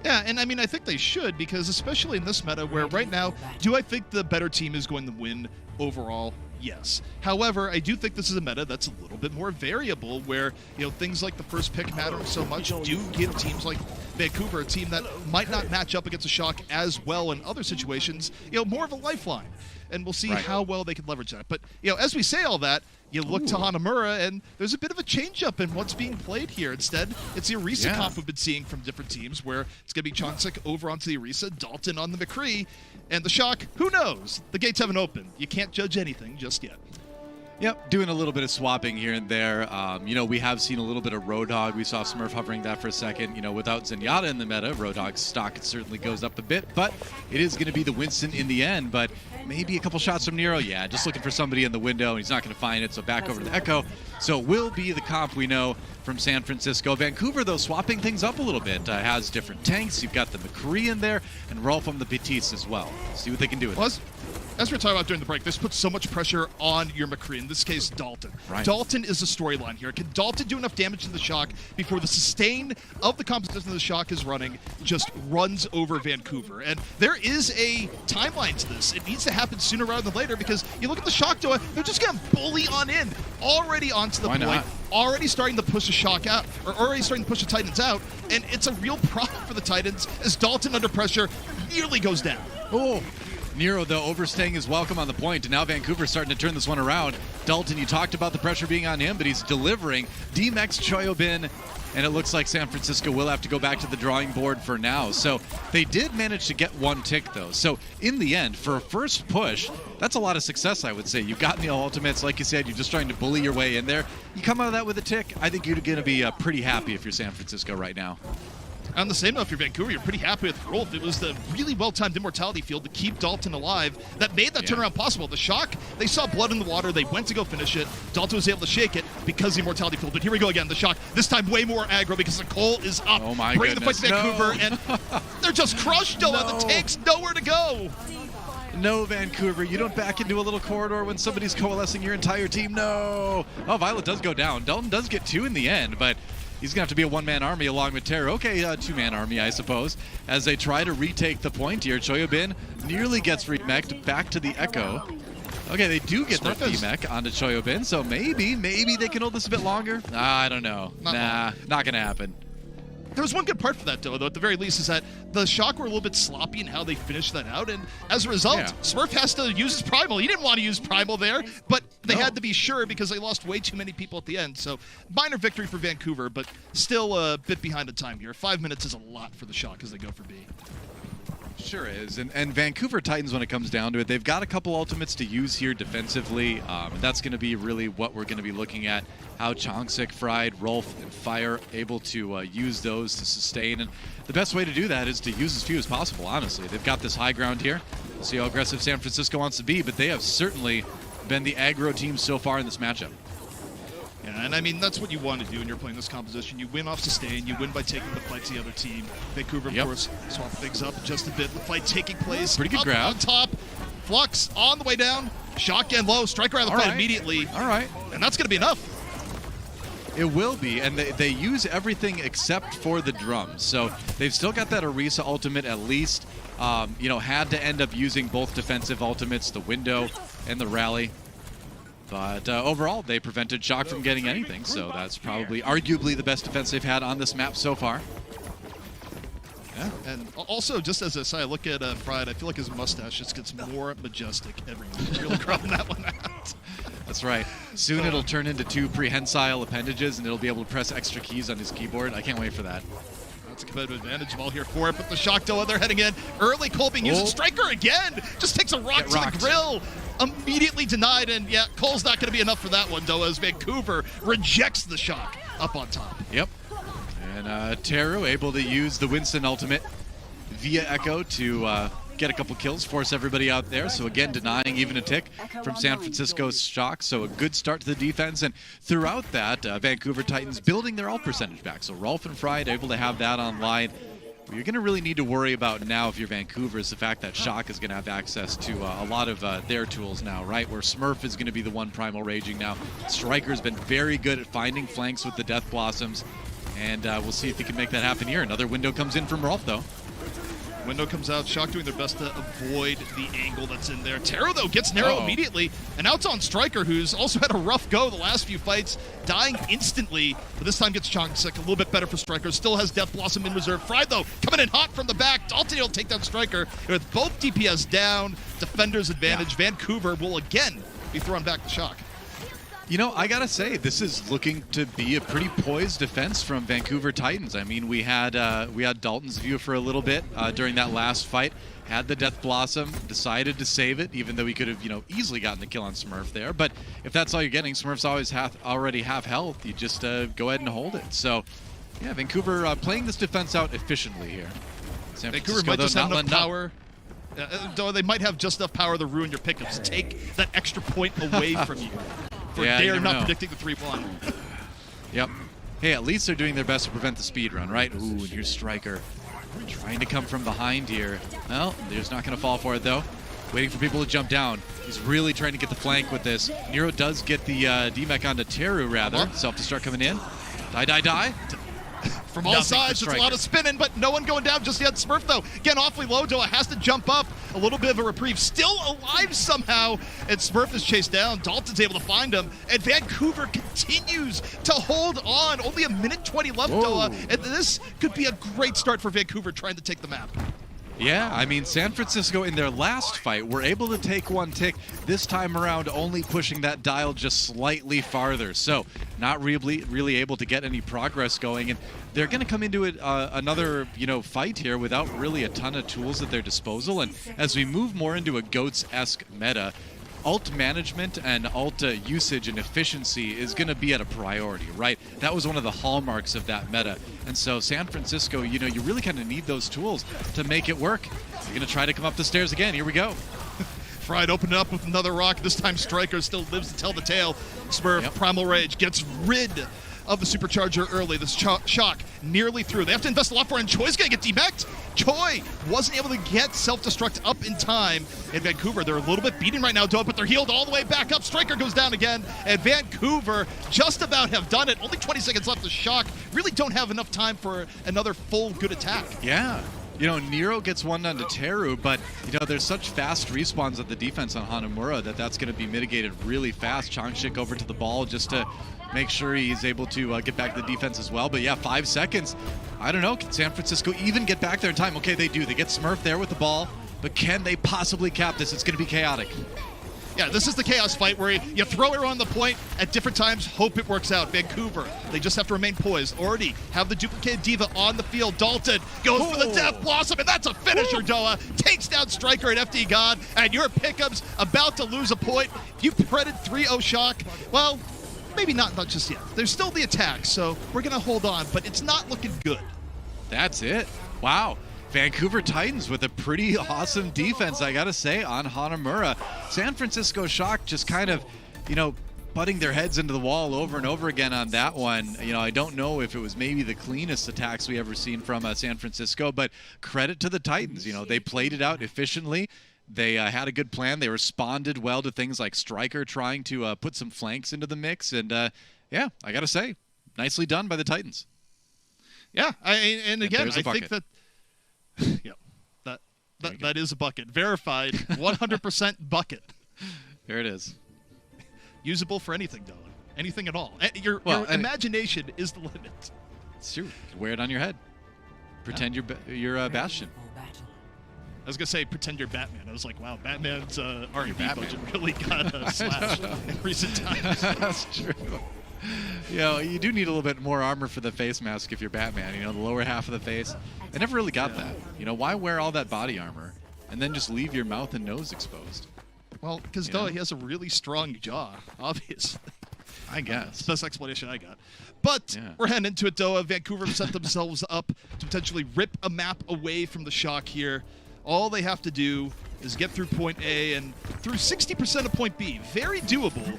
Yeah, and I mean, I think they should, because especially in this meta where right now, do I think the better team is going to win overall? Yes. However, I do think this is a meta that's a little bit more variable, where things like the first pick matter so much do give teams like Vancouver, a team that might not match up against a Shock as well in other situations, more of a lifeline. And we'll see how well they can leverage that. But as we say all that, you look to Hanamura, and there's a bit of a change-up in what's being played here. Instead, it's the Orisa comp we've been seeing from different teams, where it's going to be Chonsik over onto the Orisa, Dalton on the McCree, and the Shock, who knows? The gates haven't opened. You can't judge anything just yet. Yep, doing a little bit of swapping here and there. We have seen a little bit of Roadhog. We saw Smurf hovering that for a second. Without Zenyatta in the meta, Roadhog's stock certainly goes up a bit, but it is going to be the Winston in the end. But maybe a couple shots from Nero. Yeah, just looking for somebody in the window, and he's not going to find it, so back over to the Echo. So it will be the comp we know from San Francisco. Vancouver, though, swapping things up a little bit. Has different tanks. You've got the McCree in there, and Rolf from the Petites as well. See what they can do with it. as we were talking about during the break, this puts so much pressure on your McCree, in this case, Dalton. Right. Dalton is the storyline here. Can Dalton do enough damage to the Shock before the sustain of the composition the Shock is running just runs over Vancouver? And there is a timeline to this. It needs to happen sooner rather than later, because you look at the Shock, Doa, they're just going to bully on in, already onto the Why point, not? already starting to push the Shock out, or already starting to push the Titans out, and it's a real problem for the Titans as Dalton under pressure nearly goes down. Oh, Nero, though, overstaying his welcome on the point, and now Vancouver's starting to turn this one around. Dalton, you talked about the pressure being on him, but he's delivering. D-Mex Choyobin, and it looks like San Francisco will have to go back to the drawing board for now. So they did manage to get one tick, though. So in the end, for a first push, that's a lot of success, I would say. You've gotten the ultimates, like you said, you're just trying to bully your way in there. You come out of that with a tick, I think you're going to be pretty happy if you're San Francisco right now. On the same note, if you're Vancouver, you're pretty happy with Rolf. It was the really well-timed immortality field to keep Dalton alive that made that turnaround possible. The Shock, they saw blood in the water. They went to go finish it. Dalton was able to shake it because of the immortality field. But here we go again. The Shock, this time way more aggro because the coal is up. Oh my Bringing goodness. the fight to Vancouver, and they're just crushed, Doa. No. The tank's nowhere to go. No, Vancouver, you don't back into a little corridor when somebody's coalescing your entire team. No. Oh, Violet does go down. Dalton does get two in the end, but he's going to have to be a one-man army along with Terra. Okay, two-man army, I suppose, as they try to retake the point here. Choyobin nearly gets remech'd back to the Echo. Okay, they do get that remech onto Choyobin, so maybe they can hold this a bit longer. I don't know. Not going to happen. There was one good part for that, though, at the very least, is that the Shock were a little bit sloppy in how they finished that out, and as a result, Smurf has to use his Primal. He didn't want to use Primal there, but they had to be sure because they lost way too many people at the end. So, minor victory for Vancouver, but still a bit behind the time here. 5 minutes is a lot for the Shock as they go for B. Sure is, and Vancouver Titans, when it comes down to it, they've got a couple ultimates to use here defensively. That's going to be really what we're going to be looking at, how Chongsik, Fried, Rolf, and Fire able to use those to sustain. And the best way to do that is to use as few as possible, honestly. They've got this high ground here. We'll see how aggressive San Francisco wants to be, but they have certainly been the aggro team so far in this matchup. Yeah, and I mean, that's what you want to do when you're playing this composition. You win off sustain, you win by taking the fight to the other team. Vancouver, of course, swap things up just a bit. The fight taking place. Pretty good up grab. on top. Flux on the way down. Shotgun low. Striker out of the fight immediately. All right. And that's going to be enough. It will be, and they use everything except for the drums. So they've still got that Orisa ultimate at least. Had to end up using both defensive ultimates, the window and the rally. But overall, they prevented Shock from getting anything, so that's probably arguably the best defense they've had on this map so far. Yeah, and also, just as a side, look at Fried. I feel like his mustache just gets more majestic every week. Really growing that one out. That's right. Soon it'll turn into two prehensile appendages, and it'll be able to press extra keys on his keyboard. I can't wait for that. That's a competitive advantage. Ball here for it, but the Shock Doa, they're heading in. Early Cole being used. Striker again! Just takes a rock to the grill. Immediately denied, and yeah, Cole's not going to be enough for that one, Doa, as Vancouver rejects the Shock up on top. Yep. And Teru able to use the Winston ultimate via Echo to get a couple kills, force everybody out there. So again, denying even a tick from San Francisco's Shock. So a good start to the defense. And throughout that, Vancouver Titans building their ult percentage back. So Rolf and Fried able to have that online. What you're going to really need to worry about now if you're Vancouver is the fact that Shock is going to have access to a lot of their tools now, right? Where Smurf is going to be the one Primal raging now. Striker's been very good at finding flanks with the Death Blossoms. And we'll see if he can make that happen here. Another window comes in from Rolf, though. Window comes out. Shock doing their best to avoid the angle that's in there. Taro, though, gets narrow immediately. And out on Striker, who's also had a rough go the last few fights, dying instantly. But this time gets Chongsik. A little bit better for Striker. Still has Death Blossom in reserve. Fried, though, coming in hot from the back. Dalton will take down Striker. With both DPS down, defender's advantage. Vancouver will again be thrown back to Shock. You know, I gotta say, this is looking to be a pretty poised defense from Vancouver Titans. I mean, we had Dalton's view for a little bit during that last fight. Had the Death Blossom, decided to save it, even though he could have, easily gotten the kill on Smurf there. But if that's all you're getting, Smurf's always already half health. You just go ahead and hold it. So, yeah, Vancouver playing this defense out efficiently here. San Vancouver Francisco, might just have enough letting power. Though they might have just enough power to ruin your pickups. Take that extra point away from you. They're not predicting the 3-1. Yep. Hey, at least they're doing their best to prevent the speed run, right? Ooh, and here's Striker trying to come from behind here. Well, they're just not going to fall for it, though. waiting for people to jump down. He's really trying to get the flank with this. Nero does get the D-Mech onto Teru, rather. Self-destruct coming in. Die. From all sides, it's a lot of spinning, but no one going down just yet. Smurf, though, again, awfully low. Doa has to jump up. A little bit of a reprieve. Still alive somehow. And Smurf is chased down. Dalton's able to find him. And Vancouver continues to hold on. Only a minute 20 left, Doa. And this could be a great start for Vancouver trying to take the map. Yeah, I mean, San Francisco in their last fight were able to take one tick. This time around, only pushing that dial just slightly farther. So not really able to get any progress going. And they're going to come into it another, fight here without really a ton of tools at their disposal. And as we move more into a GOATS-esque meta, ult management and ult usage and efficiency is going to be at a priority, right? That was one of the hallmarks of that meta. And so San Francisco, you really kind of need those tools to make it work. You're going to try to come up the stairs again. Here we go. Fried opened up with another rock. This time Striker still lives to tell the tale. Smurf, Primal Rage, gets rid of the supercharger early. This shock nearly through. They have to invest a lot for it, and Choi's gonna get demeched. Choi wasn't able to get self-destruct up in time. In Vancouver, they're a little bit beaten right now, Doa, but they're healed all the way back up. Striker goes down again, and Vancouver just about have done it. Only 20 seconds left to shock. Really don't have enough time for another full good attack. Yeah. Nero gets one done to Teru, but, there's such fast respawns at the defense on Hanamura that's going to be mitigated really fast. Changshik over to the ball just to make sure he's able to get back to the defense as well. But yeah, 5 seconds. I don't know. Can San Francisco even get back there in time? Okay, they do. They get Smurf there with the ball, but can they possibly cap this? It's going to be chaotic. Yeah, this is the chaos fight where you throw her on the point at different times, hope it works out. Vancouver, they just have to remain poised. Already have the duplicated Diva on the field. Dalton goes for the Death Blossom, and that's a finisher, Doa. Takes down Striker and FD God, and your Pick'em's about to lose a point. You've printed 3-0 shock. Well, maybe not just yet. There's still the attack, so we're going to hold on, but it's not looking good. That's it. Wow. Vancouver Titans with a pretty awesome defense, I gotta say, on Hanamura. San Francisco Shock just kind of, butting their heads into the wall over and over again on that one. I don't know if it was maybe the cleanest attacks we ever seen from San Francisco, but credit to the Titans. They played it out efficiently. They had a good plan. They responded well to things like Striker trying to put some flanks into the mix. And yeah, I gotta say, nicely done by the Titans. Yeah, and again, I think that that is a bucket. Verified, 100% bucket. There it is. Usable for anything, Dylan. Anything at all. Your imagination is the limit. It's true. You can wear it on your head. Pretend you're Bastion. I was going to say, pretend you're Batman. I was like, wow, Batman's R&B budget really got slashed in recent times. That's true. You do need a little bit more armor for the face mask if you're Batman. The lower half of the face. I never really got that. Why wear all that body armor and then just leave your mouth and nose exposed? Well, because Doa, he has a really strong jaw, obviously. I guess. It's the best explanation I got. But we're heading into it, Doa. Vancouver set themselves up to potentially rip a map away from the shock here. All they have to do is get through point A and through 60% of point B. Very doable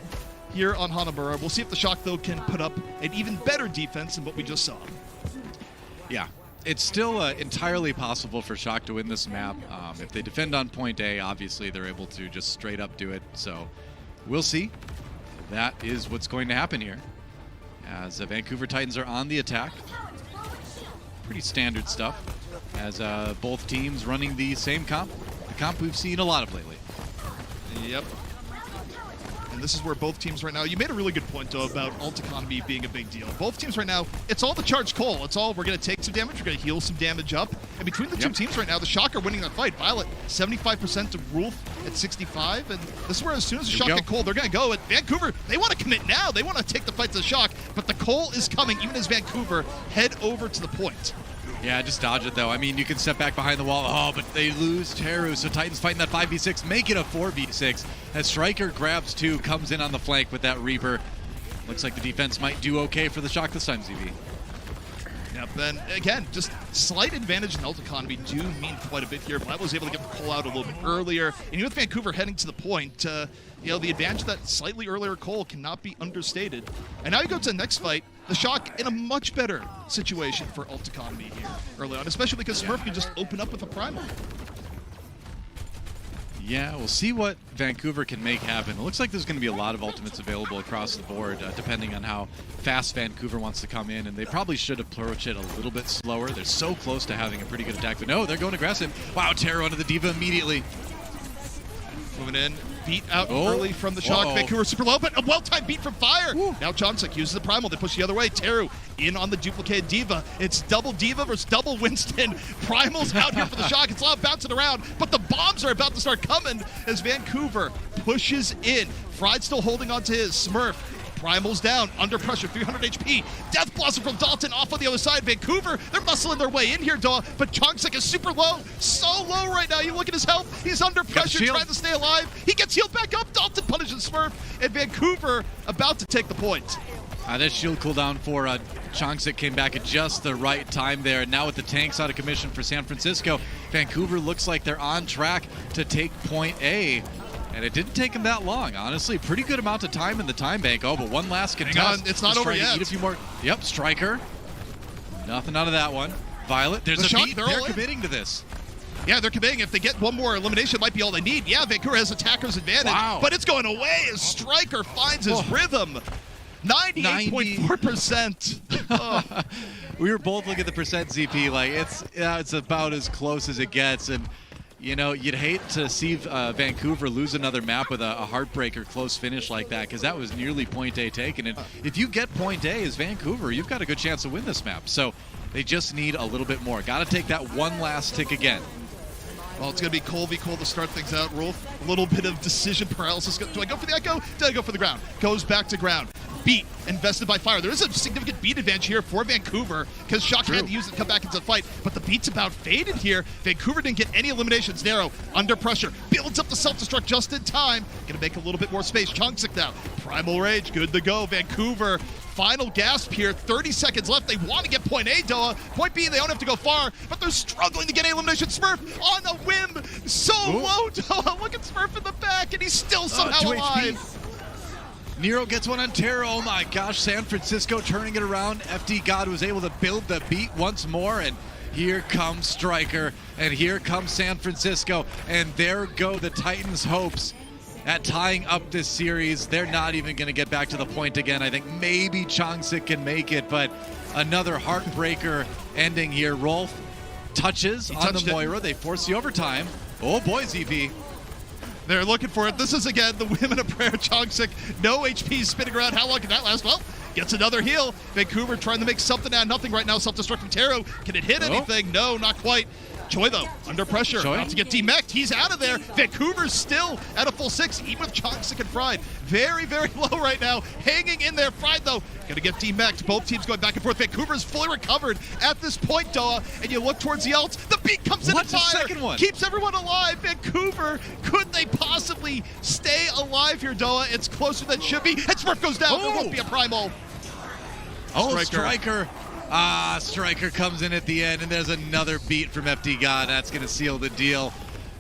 here on Hanamura. We'll see if the shock, though, can put up an even better defense than what we just saw. Yeah. It's still entirely possible for Shock to win this map. If they defend on point A, obviously they're able to just straight up do it. So we'll see. That is what's going to happen here. As the Vancouver Titans are on the attack. Pretty standard stuff. As both teams running the same comp. The comp we've seen a lot of lately. Yep. And this is where both teams right now, you made a really good point, though, about ult economy being a big deal. Both teams right now, it's all the charged coal. It's all, we're going to take some damage, we're going to heal some damage up. And between the two teams right now, the Shock are winning that fight. Violet, 75% to Rolf at 65. And this is where as soon as the Shock get coal, they're going to go. At Vancouver, they want to commit now. They want to take the fight to the Shock. But the coal is coming, even as Vancouver head over to the point. Yeah, just dodge it, though. I mean, you can step back behind the wall. Oh, but they lose Teru, so Titans fighting that 5v6, make it a 4v6. As Striker grabs 2, comes in on the flank with that Reaper. Looks like the defense might do okay for the Shock this time, ZB. Yep, and again, just slight advantage in ult economy do mean quite a bit here. Vlad was able to get the call out a little bit earlier. And even with Vancouver heading to the point, the advantage of that slightly earlier call cannot be understated. And now you go to the next fight, the Shock in a much better situation for ult economy here early on, especially because Smurf can just open up with a Primal. Yeah, we'll see what Vancouver can make happen. It looks like there's going to be a lot of ultimates available across the board, depending on how fast Vancouver wants to come in, and they probably should approach it a little bit slower. They're so close to having a pretty good attack, but no, they're going aggressive. Wow, Terror onto the Diva immediately. Moving in, beat out early from the shock. Vancouver super low, but a well-timed beat from Fire. Woo. Now Johnson uses the Primal. They push the other way. Teru in on the duplicated Diva. It's double Diva versus double Winston. Primal's out here for the shock. It's loud bouncing around, but the bombs are about to start coming as Vancouver pushes in. Fried still holding on to his Smurf. Primal's down, under pressure, 300 HP. Death Blossom from Dalton off on the other side. Vancouver, they're muscling their way in here, Daw, but Chongsik is super low, so low right now. You look at his health, he's under pressure, trying to stay alive. He gets healed back up, Dalton punishes Smurf, and Vancouver about to take the point. That shield cooldown for Chongsik came back at just the right time there, and now with the tanks out of commission for San Francisco, Vancouver looks like they're on track to take point A. And it didn't take him that long, honestly. Pretty good amount of time in the time bank. Oh, but one last contest. Hang on, it's not over yet. Eat a few more. Yep, Striker. Nothing out of that one. Violet, there's a beat. They're committing to this. Yeah, they're committing. If they get one more elimination, it might be all they need. Yeah, Vancouver has attacker's advantage, but it's going away as Striker finds his rhythm. 98.4%. We were both looking at the percent, ZP. Like, it's about as close as it gets. And you know, you'd hate to see Vancouver lose another map with a heartbreaker close finish like that, because that was nearly point A taken. And if you get point A as Vancouver, you've got a good chance to win this map. So they just need a little bit more. Got to take that one last tick again. Well, it's going to be Cole v. Cole to start things out. Rolf, a little bit of decision paralysis. Do I go for the Echo? Do I go for the ground? Goes back to ground. Beat invested by Fire. There is a significant beat advantage here for Vancouver because Shock had to use it to come back into the fight, but the beat's about faded here. Vancouver didn't get any eliminations. Narrow, under pressure, builds up the self-destruct just in time. Gonna make a little bit more space. Chongsik now. Primal Rage, good to go. Vancouver, final gasp here. 30 seconds left. They want to get point A, Doa. Point B, they don't have to go far, but they're struggling to get an elimination. Smurf on a whim. So low, Doa. Look at Smurf in the back, and he's still somehow alive. HP. Nero gets one on Terra. Oh my gosh, San Francisco turning it around. FD God was able to build the beat once more, and here comes Striker, and here comes San Francisco, and there go the Titans' hopes at tying up this series. They're not even going to get back to the point again. I think maybe Chongsik can make it, but another heartbreaker ending here. Rolf touches on the Moira. They force the overtime. Oh boy, ZP. They're looking for it. This is, again, the Women of Prayer. Chongsik, no HP spinning around. How long can that last? Well, gets another heal. Vancouver trying to make something out of nothing right now. Self-destruct from Taro. Can it hit anything? No, not quite. Choi, though, under pressure. About to get demeched. He's out of there. Vancouver's still at a full 6, even with Chongsik and Fried. Very, very low right now. Hanging in there. Fried, though, gonna get demeched. Both teams going back and forth. Vancouver's fully recovered at this point, Doa. And you look towards the ult. The beat comes in and fire. Second one? Keeps everyone alive. Vancouver, could they possibly stay alive here, Doa? It's closer than it should be. And Smurf goes down. There won't be a primal. Striker. Striker comes in at the end, and there's another beat from FD God. That's going to seal the deal.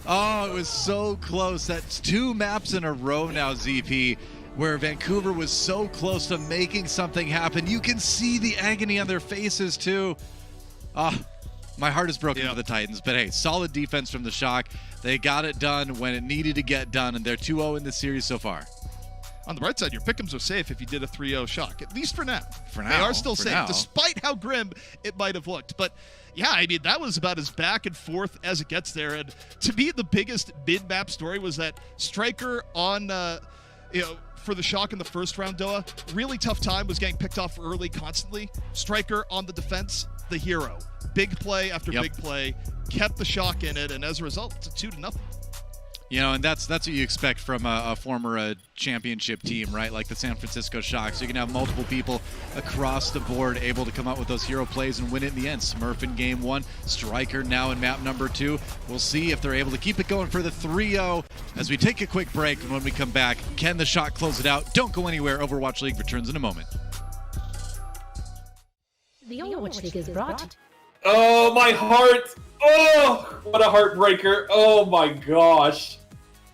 Oh, it was so close. That's 2 maps in a row now, ZP, where Vancouver was so close to making something happen. You can see the agony on their faces, too. My heart is broken for the Titans, but hey, solid defense from the Shock. They got it done when it needed to get done, and they're 2-0 in this series so far. On the bright side, your pick'ems are safe if you did a 3-0 Shock, at least for now. They are still safe, despite how grim it might have looked. But yeah, I mean, that was about as back and forth as it gets there. And to me, the biggest mid-map story was that Striker on, for the Shock in the first round, Doa, really tough time, was getting picked off early constantly. Striker on the defense, the hero. Big play after big play, kept the Shock in it, and as a result, it's a 2-0. You know, and that's what you expect from a former championship team, right? Like the San Francisco Shock. So you can have multiple people across the board able to come up with those hero plays and win it in the end. Smurf in game 1, Striker now in map number 2. We'll see if they're able to keep it going for the 3-0 as we take a quick break. And when we come back, can the Shock close it out? Don't go anywhere. Overwatch League returns in a moment. The Overwatch League is brought. Oh, my heart. Oh, what a heartbreaker. Oh, my gosh.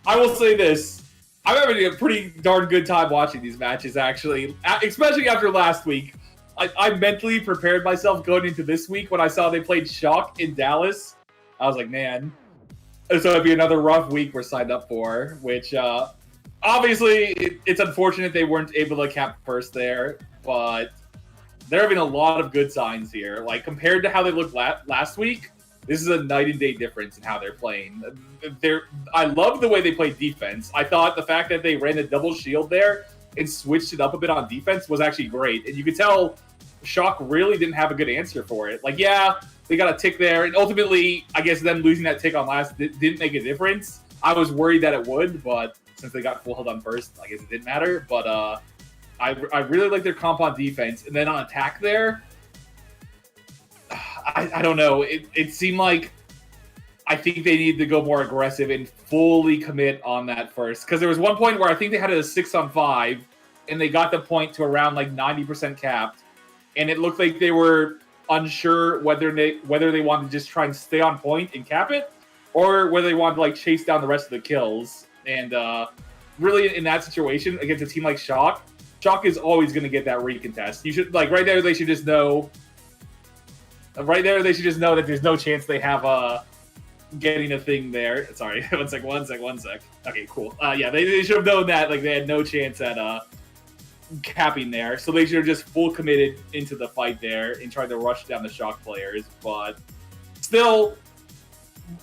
I will say this. I'm having a pretty darn good time watching these matches, actually, especially after last week. I mentally prepared myself going into this week when I saw they played Shock in Dallas. I was like, man, So it'd be another rough week we're signed up for, which obviously it's unfortunate they weren't able to cap first there, but they're having a lot of good signs here. Like, compared to how they looked last week, this is a night and day difference in how they're playing. I love the way they play defense. I thought the fact that they ran a double shield there and switched it up a bit on defense was actually great. And you could tell Shock really didn't have a good answer for it. Like, yeah, they got a tick there, and ultimately, I guess them losing that tick on last didn't make a difference. I was worried that it would, but since they got full health on first, I guess it didn't matter. But I really like their comp on defense, and then on attack there, I don't know. It seemed like I think they need to go more aggressive and fully commit on that first, because there was one point where I think they had a 6-on-5, and they got the point to around like 90% capped, and it looked like they were unsure whether they wanted to just try and stay on point and cap it, or whether they wanted to like chase down the rest of the kills. And really, in that situation against a team like Shock is always going to get that recontest. You should, like, right there, they should just know. Right there, they should just know that there's no chance they have getting a thing there. Sorry, one sec. Okay, cool. Yeah, they should have known that, like, they had no chance at capping there, so they should have just full committed into the fight there and tried to rush down the Shock players. But still,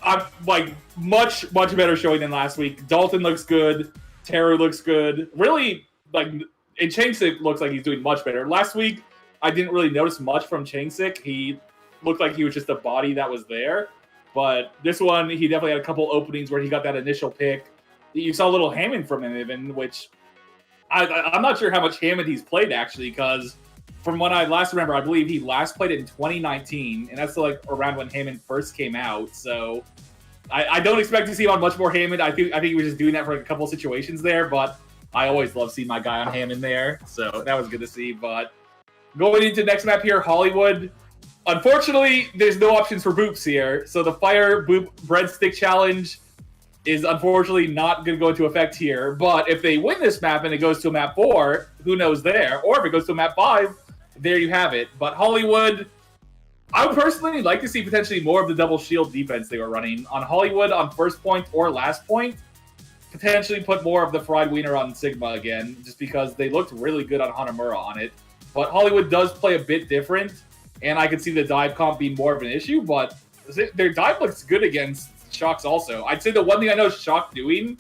I'm like much better showing than last week. Dalton looks good. Terror looks good. Really, like, and Changsik looks like he's doing much better. Last week, I didn't really notice much from Changsik. He looked like he was just a body that was there. But this one, he definitely had a couple openings where he got that initial pick. You saw a little Hammond from him even, which I'm not sure how much Hammond he's played, actually, because from what I last remember, I believe he last played in 2019, and that's like around when Hammond first came out. So I don't expect to see him on much more Hammond. I think he was just doing that for a couple of situations there, but I always love seeing my guy on Hammond there, so that was good to see. But going into the next map here, Hollywood. Unfortunately, there's no options for boops here, so the Fire Boop Breadstick Challenge is unfortunately not going to go into effect here. But if they win this map and it goes to a map 4, who knows there? Or if it goes to a map 5, there you have it. But Hollywood, I would personally like to see potentially more of the double shield defense they were running on Hollywood on first point or last point. Potentially put more of the fried wiener on Sigma again, just because they looked really good on Hanamura on it. But Hollywood does play a bit different, and I could see the dive comp being more of an issue, but their dive looks good against Shock's also. I'd say the one thing I know Shock doing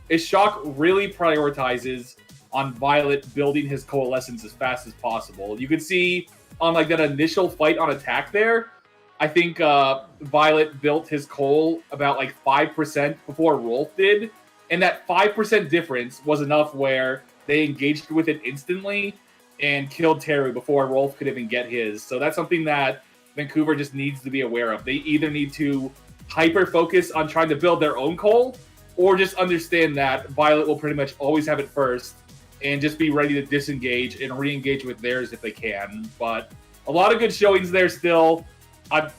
is Shock really prioritizes on Violet building his coalescence as fast as possible. You could see on like that initial fight on attack there, I think Violet built his coal about like 5% before Rolf did, and that 5% difference was enough where they engaged with it instantly and killed Terry before Rolf could even get his. So that's something that Vancouver just needs to be aware of. They either need to hyper-focus on trying to build their own coal, or just understand that Violet will pretty much always have it first and just be ready to disengage and re-engage with theirs if they can. But a lot of good showings there still. I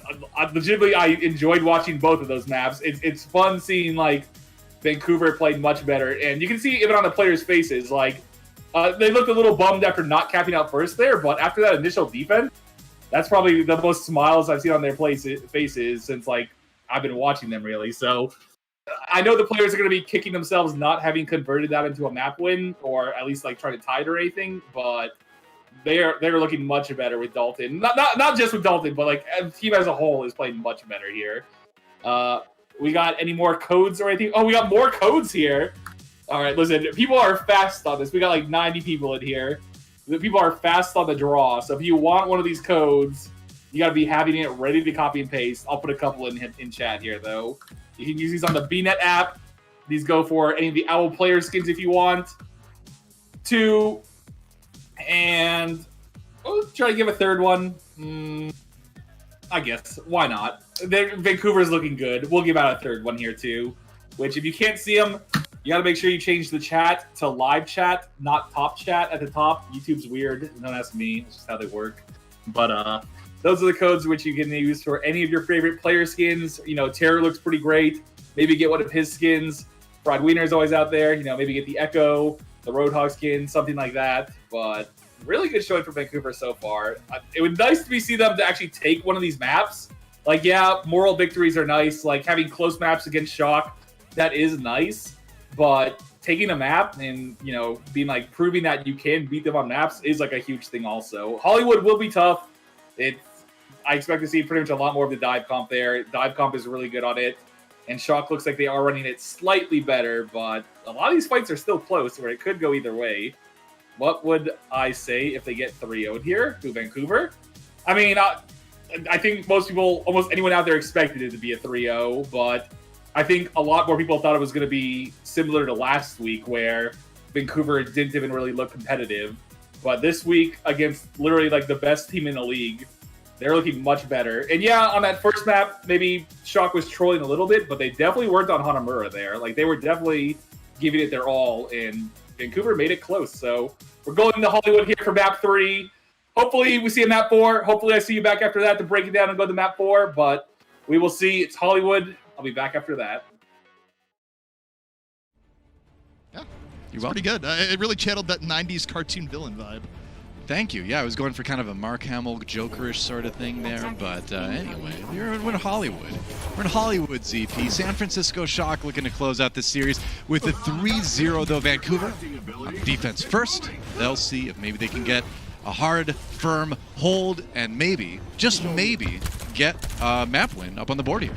legitimately enjoyed watching both of those maps. It's fun seeing, like, Vancouver played much better. And you can see even on the players' faces, like, they looked a little bummed after not capping out first there, but after that initial defense, that's probably the most smiles I've seen on their faces since, like, I've been watching them, really. So I know the players are going to be kicking themselves not having converted that into a map win, or at least like trying to tie it or anything, but they're looking much better with Dalton. Not just with Dalton, but like the team as a whole is playing much better here. We got any more codes or anything? Oh, we got more codes here. All right, listen, people are fast on this. We got like 90 people in here. The people are fast on the draw. So if you want one of these codes, you got to be having it ready to copy and paste. I'll put a couple in chat here, though. You can use these on the BNet app. These go for any of the Owl player skins if you want. 2. And I'll try to give a third one. I guess. Why not? Vancouver's looking good. We'll give out a third one here, too. Which, if you can't see them, you got to make sure you change the chat to live chat, not top chat at the top. YouTube's weird. Don't ask me. It's just how they work. But, those are the codes which you can use for any of your favorite player skins. You know, Terror looks pretty great. Maybe get one of his skins. Fried Wiener is always out there. You know, maybe get the Echo, the Roadhog skin, something like that. But really good showing for Vancouver so far. It would be nice to see them to actually take one of these maps, Like, yeah, moral victories are nice. Like, having close maps against Shock, that is nice. But taking a map and, you know, being like proving that you can beat them on maps is like a huge thing also. Hollywood will be tough. I expect to see pretty much a lot more of the dive comp there. Dive comp is really good on it. And Shock looks like they are running it slightly better, but a lot of these fights are still close where it could go either way. What would I say if they get 3-0'd here to Vancouver? I mean, I think most people, almost anyone out there expected it to be a 3-0, but I think a lot more people thought it was going to be similar to last week where Vancouver didn't even really look competitive. But this week, against literally like the best team in the league, they're looking much better. And yeah, on that first map, maybe Shock was trolling a little bit, but they definitely weren't on Hanamura there. Like, they were definitely giving it their all, and Vancouver made it close. So we're going to Hollywood here for map 3. Hopefully we see a map 4. Hopefully I see you back after that to break it down and go to map 4, but we will see. It's Hollywood. I'll be back after that. Yeah, it's pretty good. It really channeled that 90s cartoon villain vibe. Thank you. Yeah, I was going for kind of a Mark Hamill Jokerish sort of thing there, but anyway, we're in Hollywood. We're in Hollywood, ZP. San Francisco Shock looking to close out this series with a 3-0, though. Vancouver on defense first. They'll see if maybe they can get a hard, firm hold and maybe, just maybe, get a map win up on the board here.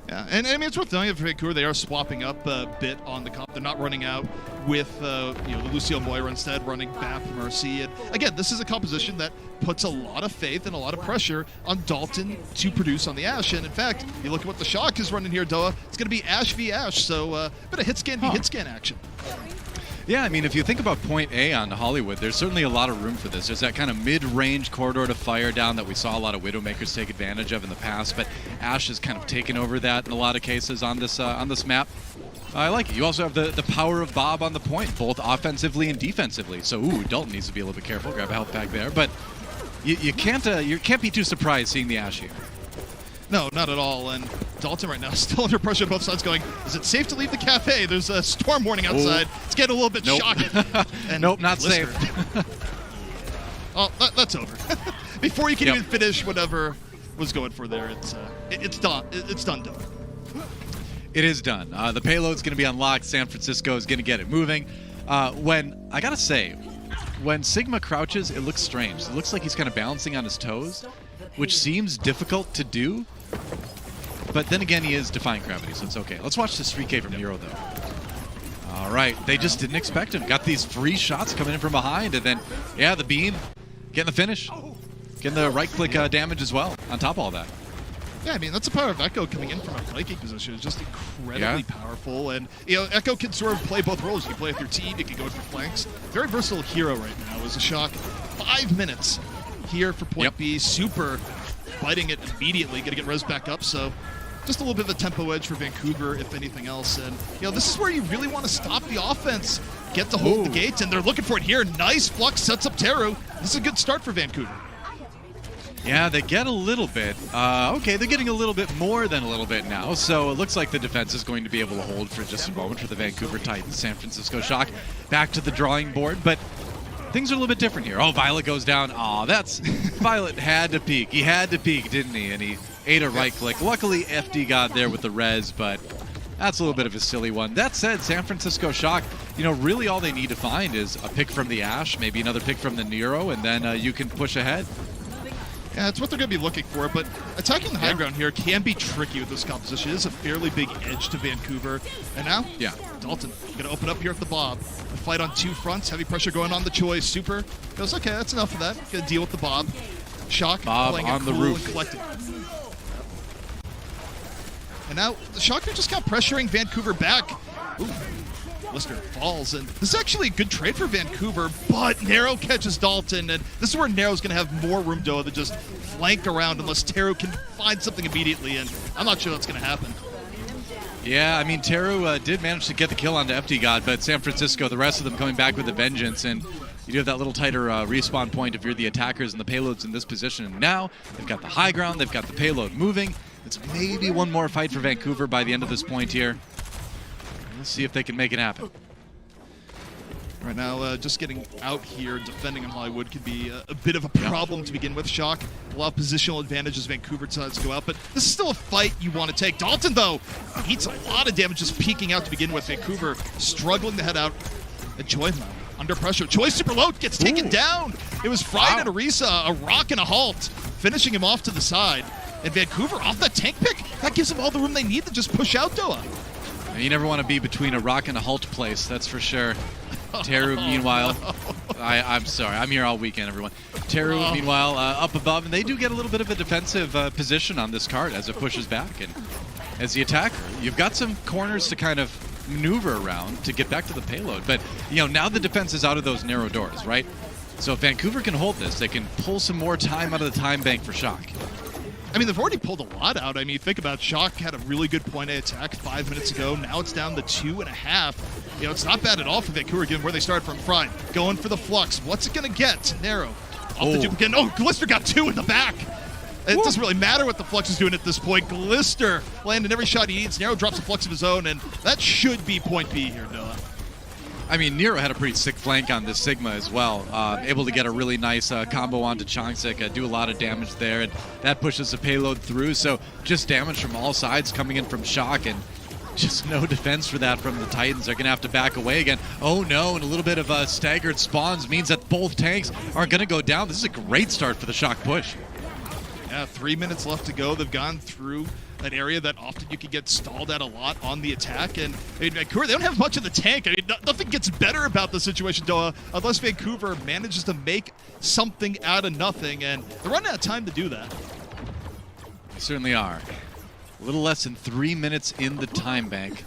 Yeah, and I mean, it's worth noting for Vancouver, they are swapping up a bit on the comp. They're not running out with the Lucio Moira instead, running BAP Mercy. And again, this is a composition that puts a lot of faith and a lot of pressure on Dalton to produce on the Ashe. And in fact, you look at what the Shock is running here, Doa, it's going to be Ashe v Ashe, so a bit of hit scan v hit scan action. Yeah, I mean, if you think about point A on Hollywood, there's certainly a lot of room for this. There's that kind of mid-range corridor to fire down that we saw a lot of Widowmakers take advantage of in the past, but Ashe has kind of taken over that in a lot of cases on this map. I like it. You also have the power of Bob on the point, both offensively and defensively. So, Dalton needs to be a little bit careful. Grab a health pack there, but you can't be too surprised seeing the Ashe here. No, not at all. And Dalton right now is still under pressure on both sides going, is it safe to leave the cafe? There's a storm warning outside. It's getting a little bit shocking. And nope, not safe. Oh, that's over. Before you can even finish whatever was going for there, it's done. It's done. It is done. The payload's going to be unlocked. San Francisco is going to get it moving. When, I got to say, when Sigma crouches, it looks strange. It looks like he's kind of balancing on his toes, which seems difficult to do. But then again, he is defying gravity, so it's okay. Let's watch this 3K from Nero, though. All right, they just didn't expect him. Got these free shots coming in from behind, and then, yeah, the beam, getting the finish. Getting the right-click damage as well, on top of all that. Yeah, I mean, that's the power of Echo coming in from a flanking position. It's just incredibly powerful. And, Echo can sort of play both roles. You can play with your team, you can go for flanks. Very versatile hero right now is a Shock. 5 minutes here for point B. Super biting it immediately, going to get res back up. So just a little bit of a tempo edge for Vancouver, if anything else. And, this is where you really want to stop the offense, get to hold the gates, and they're looking for it here. Nice flux sets up Teru. This is a good start for Vancouver. Yeah, they get a little bit. Okay, they're getting a little bit more than a little bit now, so it looks like the defense is going to be able to hold for just a moment for the Vancouver Titans. San Francisco Shock back to the drawing board, but things are a little bit different here. Oh, Violet goes down. Aw, that's... Violet had to peek. He had to peek, didn't he? And he ate a right click. Luckily, FD got there with the res, but that's a little bit of a silly one. That said, San Francisco Shock, really all they need to find is a pick from the Ashe, maybe another pick from the Nero, and then you can push ahead. Yeah, that's what they're going to be looking for, but attacking the high ground here can be tricky with this composition. It is a fairly big edge to Vancouver. And now, Dalton going to open up here at the Bob. A fight on 2 fronts, heavy pressure going on the Choice. Super goes, okay, that's enough of that. Going to deal with the Bob. Shock Bob playing on it the cool roof. and collected. And now the Shock are just kind of pressuring Vancouver back. Ooh. Lister falls, and this is actually a good trade for Vancouver, but Nero catches Dalton, and this is where Nero's going to have more room, Doa, to just flank around unless Teru can find something immediately, and I'm not sure that's going to happen. Yeah, I mean, Teru did manage to get the kill onto FD God, but San Francisco, the rest of them coming back with a vengeance, and you do have that little tighter respawn point if you're the attackers and the payloads in this position. And now they've got the high ground, they've got the payload moving. It's maybe one more fight for Vancouver by the end of this point here. Let's see if they can make it happen. Right now, just getting out here, defending on Hollywood could be a bit of a problem to begin with. Shock, a lot of positional advantages. Vancouver decides to go out, but this is still a fight you want to take. Dalton, though, eats a lot of damage just peeking out to begin with. Vancouver struggling to head out. And Choi under pressure. Choi super low, gets taken down. It was Fried and Arisa, a rock and a halt, finishing him off to the side. And Vancouver off that tank pick, that gives them all the room they need to just push out Doa. You never want to be between a rock and a halt place, that's for sure. Teru, meanwhile, I'm sorry, I'm here all weekend, everyone. Teru, meanwhile, up above, and they do get a little bit of a defensive position on this card as it pushes back. And as the attacker, you've got some corners to kind of maneuver around to get back to the payload. But, now the defense is out of those narrow doors, right? So if Vancouver can hold this, they can pull some more time out of the time bank for Shock. I mean, they've already pulled a lot out. I mean, think about it. Shock had a really good point A attack 5 minutes ago. Now it's down to 2.5. It's not bad at all for Vancouver, given where they started from. Fried, going for the flux. What's it going to get? Narrow. Off the duplicate. Oh, Glister got 2 in the back. It doesn't really matter what the Flux is doing at this point. Glister landing every shot he needs. Nero drops a Flux of his own, and that should be point B here, Noah. I mean, Nero had a pretty sick flank on this Sigma as well. Able to get a really nice combo onto Chongsik, do a lot of damage there, and that pushes the payload through. So just damage from all sides coming in from Shock, and just no defense for that from the Titans. They're going to have to back away again. Oh no, and a little bit of staggered spawns means that both tanks are going to go down. This is a great start for the Shock push. Yeah, 3 minutes left to go. They've gone through an area that often you can get stalled at a lot on the attack. And Vancouver, they don't have much of the tank. I mean, nothing gets better about the situation, Doa, unless Vancouver manages to make something out of nothing. And they're running out of time to do that. They certainly are. A little less than 3 minutes in the time bank.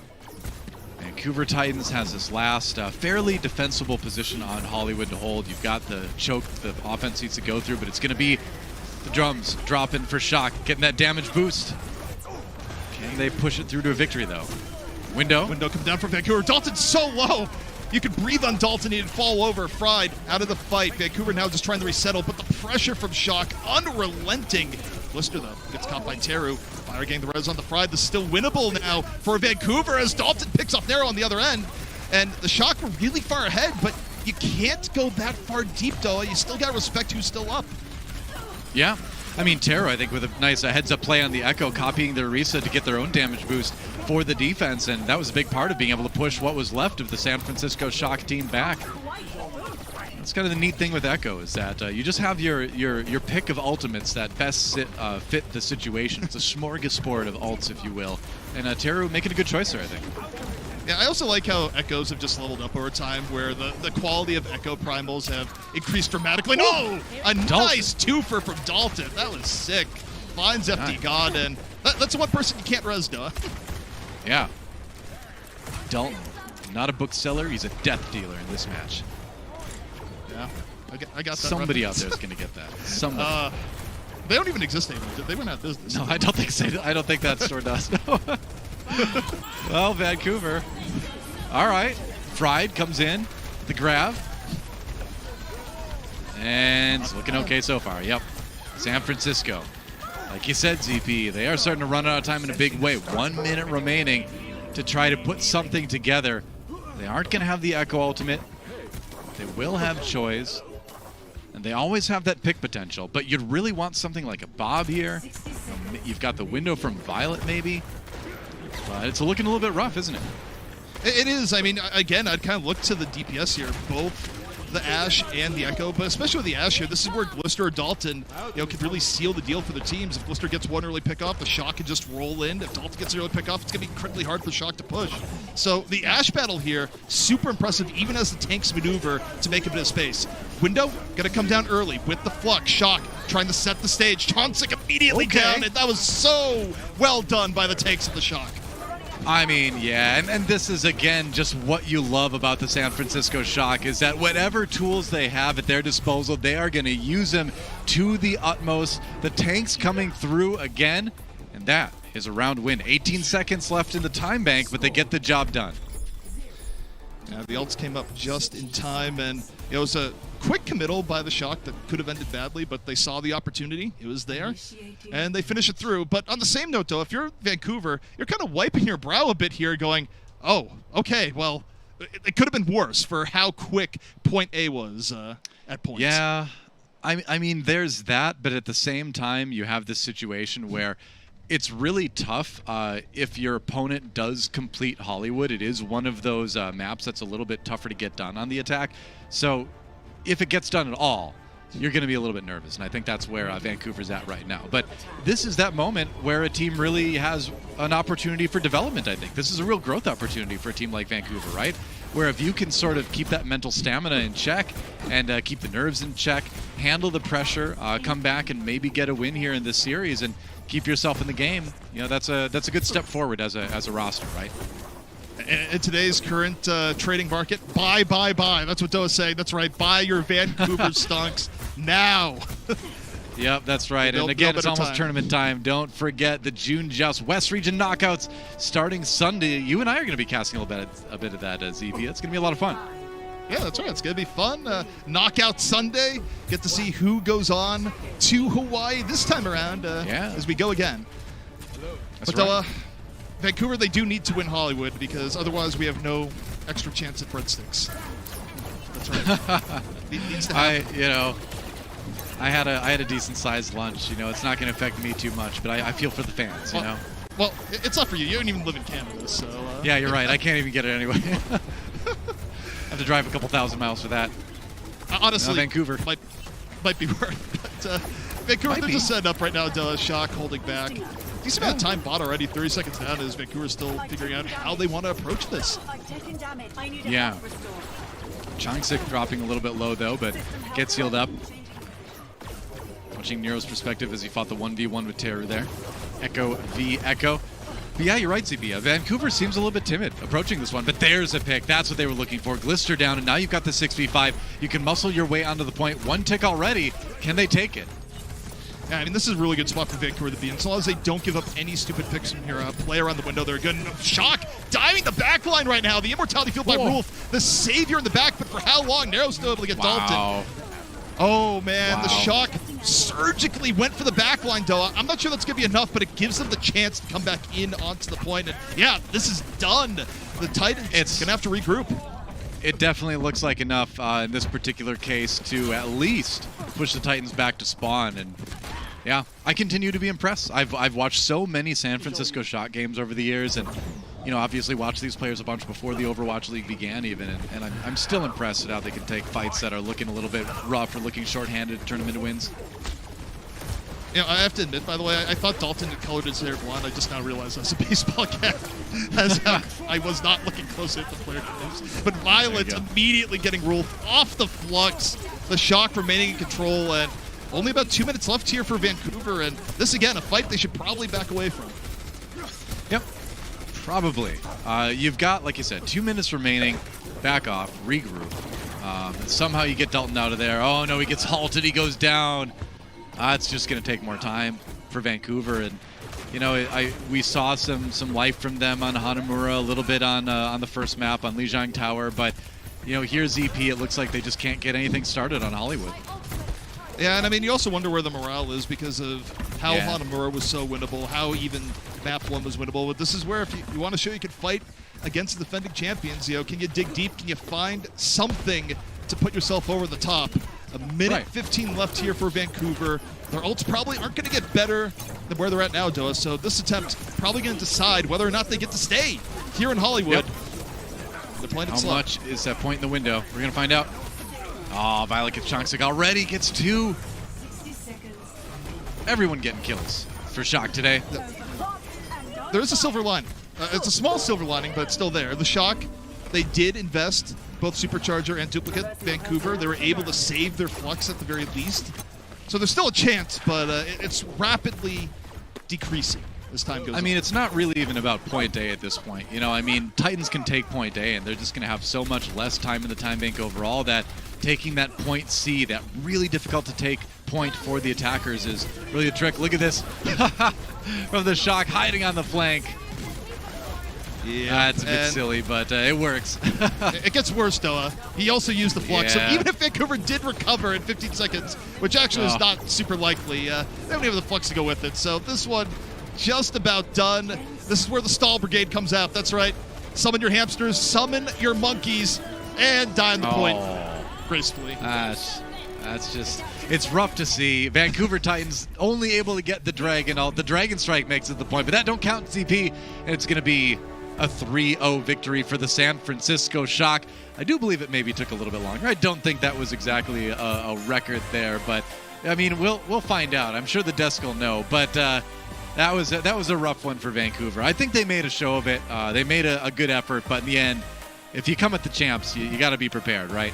Vancouver Titans has this last fairly defensible position on Hollywood to hold. You've got the choke the offense needs to go through, but it's going to be the drums dropping for Shock, getting that damage boost. Can they push it through to a victory, though? Window comes down from Vancouver. Dalton's so low. You could breathe on Dalton. He'd fall over. Fried out of the fight. Vancouver now just trying to resettle, but the pressure from Shock, unrelenting. Blister, though, gets caught by Teru. Fire getting the res on the Fried. This is still winnable now for Vancouver as Dalton picks off Nero on the other end. And the Shock were really far ahead, but you can't go that far deep, though. You still got to respect who's still up. Yeah. I mean, Teru, I think, with a nice heads-up play on the Echo, copying their Orisa to get their own damage boost for the defense, and that was a big part of being able to push what was left of the San Francisco Shock team back. That's kind of the neat thing with Echo, is that you just have your pick of ultimates that best fit the situation. It's a smorgasbord of ults, if you will. And Teru making a good choice there, I think. Yeah, I also like how Echoes have just leveled up over time, where the quality of Echo Primals have increased dramatically. No! A nice twofer from Dalton. That was sick. Finds FD God, and that's the one person you can't res, Noah. Yeah. Dalton, not a bookseller, he's a death dealer in this match. Yeah, I got that. Somebody reference. out there is going to get that. Somebody. They don't even exist anymore. They went out of business. No, I don't think so. I don't think that store does. No. Well, Vancouver. All right. Fried comes in. The grab. And it's looking okay so far. Yep. San Francisco. Like you said, ZP, they are starting to run out of time in a big way. 1 minute remaining to try to put something together. They aren't going to have the Echo ultimate. They will have Choi's. And they always have that pick potential. But you'd really want something like a Bob here. You've got the window from Violet, maybe. But it's looking a little bit rough, isn't it? It is. I mean, again, I'd kind of look to the DPS here, both the Ashe and the Echo, but especially with the Ashe here, this is where Glister or Dalton, could really seal the deal for the teams. If Glister gets one early pick off, the Shock can just roll in. If Dalton gets an early pick off, it's going to be critically hard for Shock to push. So the Ashe battle here, super impressive, even as the tanks maneuver to make a bit of space. Window, going to come down early with the Flux. Shock trying to set the stage. Chonsik immediately down, and that was so well done by the tanks of the Shock. I mean, yeah, and this is, again, just what you love about the San Francisco Shock, is that whatever tools they have at their disposal, they are going to use them to the utmost. The tanks coming through again, and that is a round win. 18 seconds left in the time bank, but they get the job done. Yeah, the ults came up just in time, and it was a quick committal by the Shock that could have ended badly, but they saw the opportunity. It was there, and they finish it through. But on the same note, though, if you're Vancouver, you're kind of wiping your brow a bit here going, oh, okay, well, it could have been worse for how quick point A was at points. Yeah, I mean, there's that, but at the same time, you have this situation where it's really tough if your opponent does complete Hollywood. It is one of those maps that's a little bit tougher to get done on the attack. So if it gets done at all, you're going to be a little bit nervous, and I think that's where Vancouver's at right now. But this is that moment where a team really has an opportunity for development, I think. This is a real growth opportunity for a team like Vancouver, right? Where if you can sort of keep that mental stamina in check and keep the nerves in check, handle the pressure, come back and maybe get a win here in this series and keep yourself in the game, that's a good step forward as a roster, right? In today's current trading market, buy. That's what Doa's saying. That's right. Buy your Vancouver stonks now. Yep, that's right. And again, it's almost tournament time. Don't forget the June Joust West Region Knockouts starting Sunday. You and I are going to be casting a bit of that, ZP. It's going to be a lot of fun. Yeah, that's right. It's going to be fun. Knockout Sunday. Get to see who goes on to Hawaii this time around as we go again. That's but right. Vancouver, they do need to win Hollywood because otherwise we have no extra chance at Breadsticks. That's right. It needs to happen. I had a decent sized lunch. It's not going to affect me too much, but I feel for the fans. Well, it's not for you. You don't even live in Canada, so. Yeah, you're right. I can't even get it anyway. I have to drive a couple thousand miles for that. Honestly, Vancouver might be worth. But Vancouver, they're just setting up right now. Shock holding back. Decent amount of time bought already. 30 seconds down as Vancouver still figuring out how they want to approach this. Yeah. Changsik dropping a little bit low though, but gets healed up. Watching Nero's perspective as he fought the 1v1 with Teru there. Echo v Echo. But yeah, you're right, CP. Vancouver seems a little bit timid approaching this one, but there's a pick. That's what they were looking for. Glister down, and now you've got the 6v5. You can muscle your way onto the point. One tick already. Can they take it? Yeah, I mean, this is a really good spot for Vancouver to be in. So long as they don't give up any stupid picks from here, play around the window, they're good. Shock diving the back line right now. The immortality field by Rolf, the savior in the back, but for how long? Nero's still able to get Dalton. Oh, man, the Shock surgically went for the back line, Doa. I'm not sure that's going to be enough, but it gives them the chance to come back in onto the point. And yeah, this is done. The Titans going to have to regroup. It definitely looks like enough in this particular case to at least push the Titans back to spawn. And yeah, I continue to be impressed. I've watched so many San Francisco Shock games over the years, and obviously watched these players a bunch before the Overwatch League began even, and I'm still impressed at how they can take fights that are looking a little bit rough or looking shorthanded and turn them into wins. I have to admit, by the way, I thought Dalton had colored his hair blonde. I just now realized that's a baseball cap. I was not looking closely at the player names. But Violet's immediately getting ruled off the flux. The Shock remaining in control, and only about 2 minutes left here for Vancouver. And this, again, a fight they should probably back away from. Yep, probably. You've got, like you said, 2 minutes remaining. Back off, regroup. Somehow you get Dalton out of there. Oh, no, he gets halted. He goes down. It's just going to take more time for Vancouver, and we saw some life from them on Hanamura, a little bit on the first map on Lijiang Tower, but here's EP. It looks like they just can't get anything started on Hollywood. Yeah, and I mean, you also wonder where the morale is because of how Hanamura was so winnable, how even map 1 was winnable. But this is where if you want to show you can fight against the defending champions, can you dig deep? Can you find something to put yourself over the top? A minute 15 left here for Vancouver. Their ults probably aren't going to get better than where they're at now, Doa. So this attempt probably going to decide whether or not they get to stay here in Hollywood. They're playing it slow. How much is that point in the window? We're going to find out. Oh, Violet gets Changsik already. Gets 2. Everyone getting kills for Shock today. There is a silver lining. It's a small silver lining, but it's still there. The Shock, they did invest both Supercharger and Duplicate. Vancouver, they were able to save their Flux at the very least. So there's still a chance, but it's rapidly decreasing as time goes on. I mean, it's not really even about point A at this point. Titans can take point A, and they're just going to have so much less time in the time bank overall that taking that point C, that really difficult to take point for the attackers, is really a trick. Look at this. From the Shock hiding on the flank. Yeah, it's a bit silly, but it works. It gets worse, Doa. He also used the Flux, so even if Vancouver did recover in 15 seconds, which actually is not super likely, they don't have the Flux to go with it. So this one, just about done. This is where the Stall Brigade comes out. That's right. summon your hamsters, summon your monkeys, and die on the point gracefully. That's just, it's rough to see. Vancouver Titans only able to get the Dragon. The Dragon Strike makes it the point, but that don't count CP, and it's going to be a 3-0 victory for the San Francisco Shock. I do believe it maybe took a little bit longer. I don't think that was exactly a record there, but I mean, we'll find out. I'm sure the desk will know, but that was a rough one for Vancouver. I think they made a show of it. They made a good effort, but in the end, if you come at the champs, you got to be prepared, right?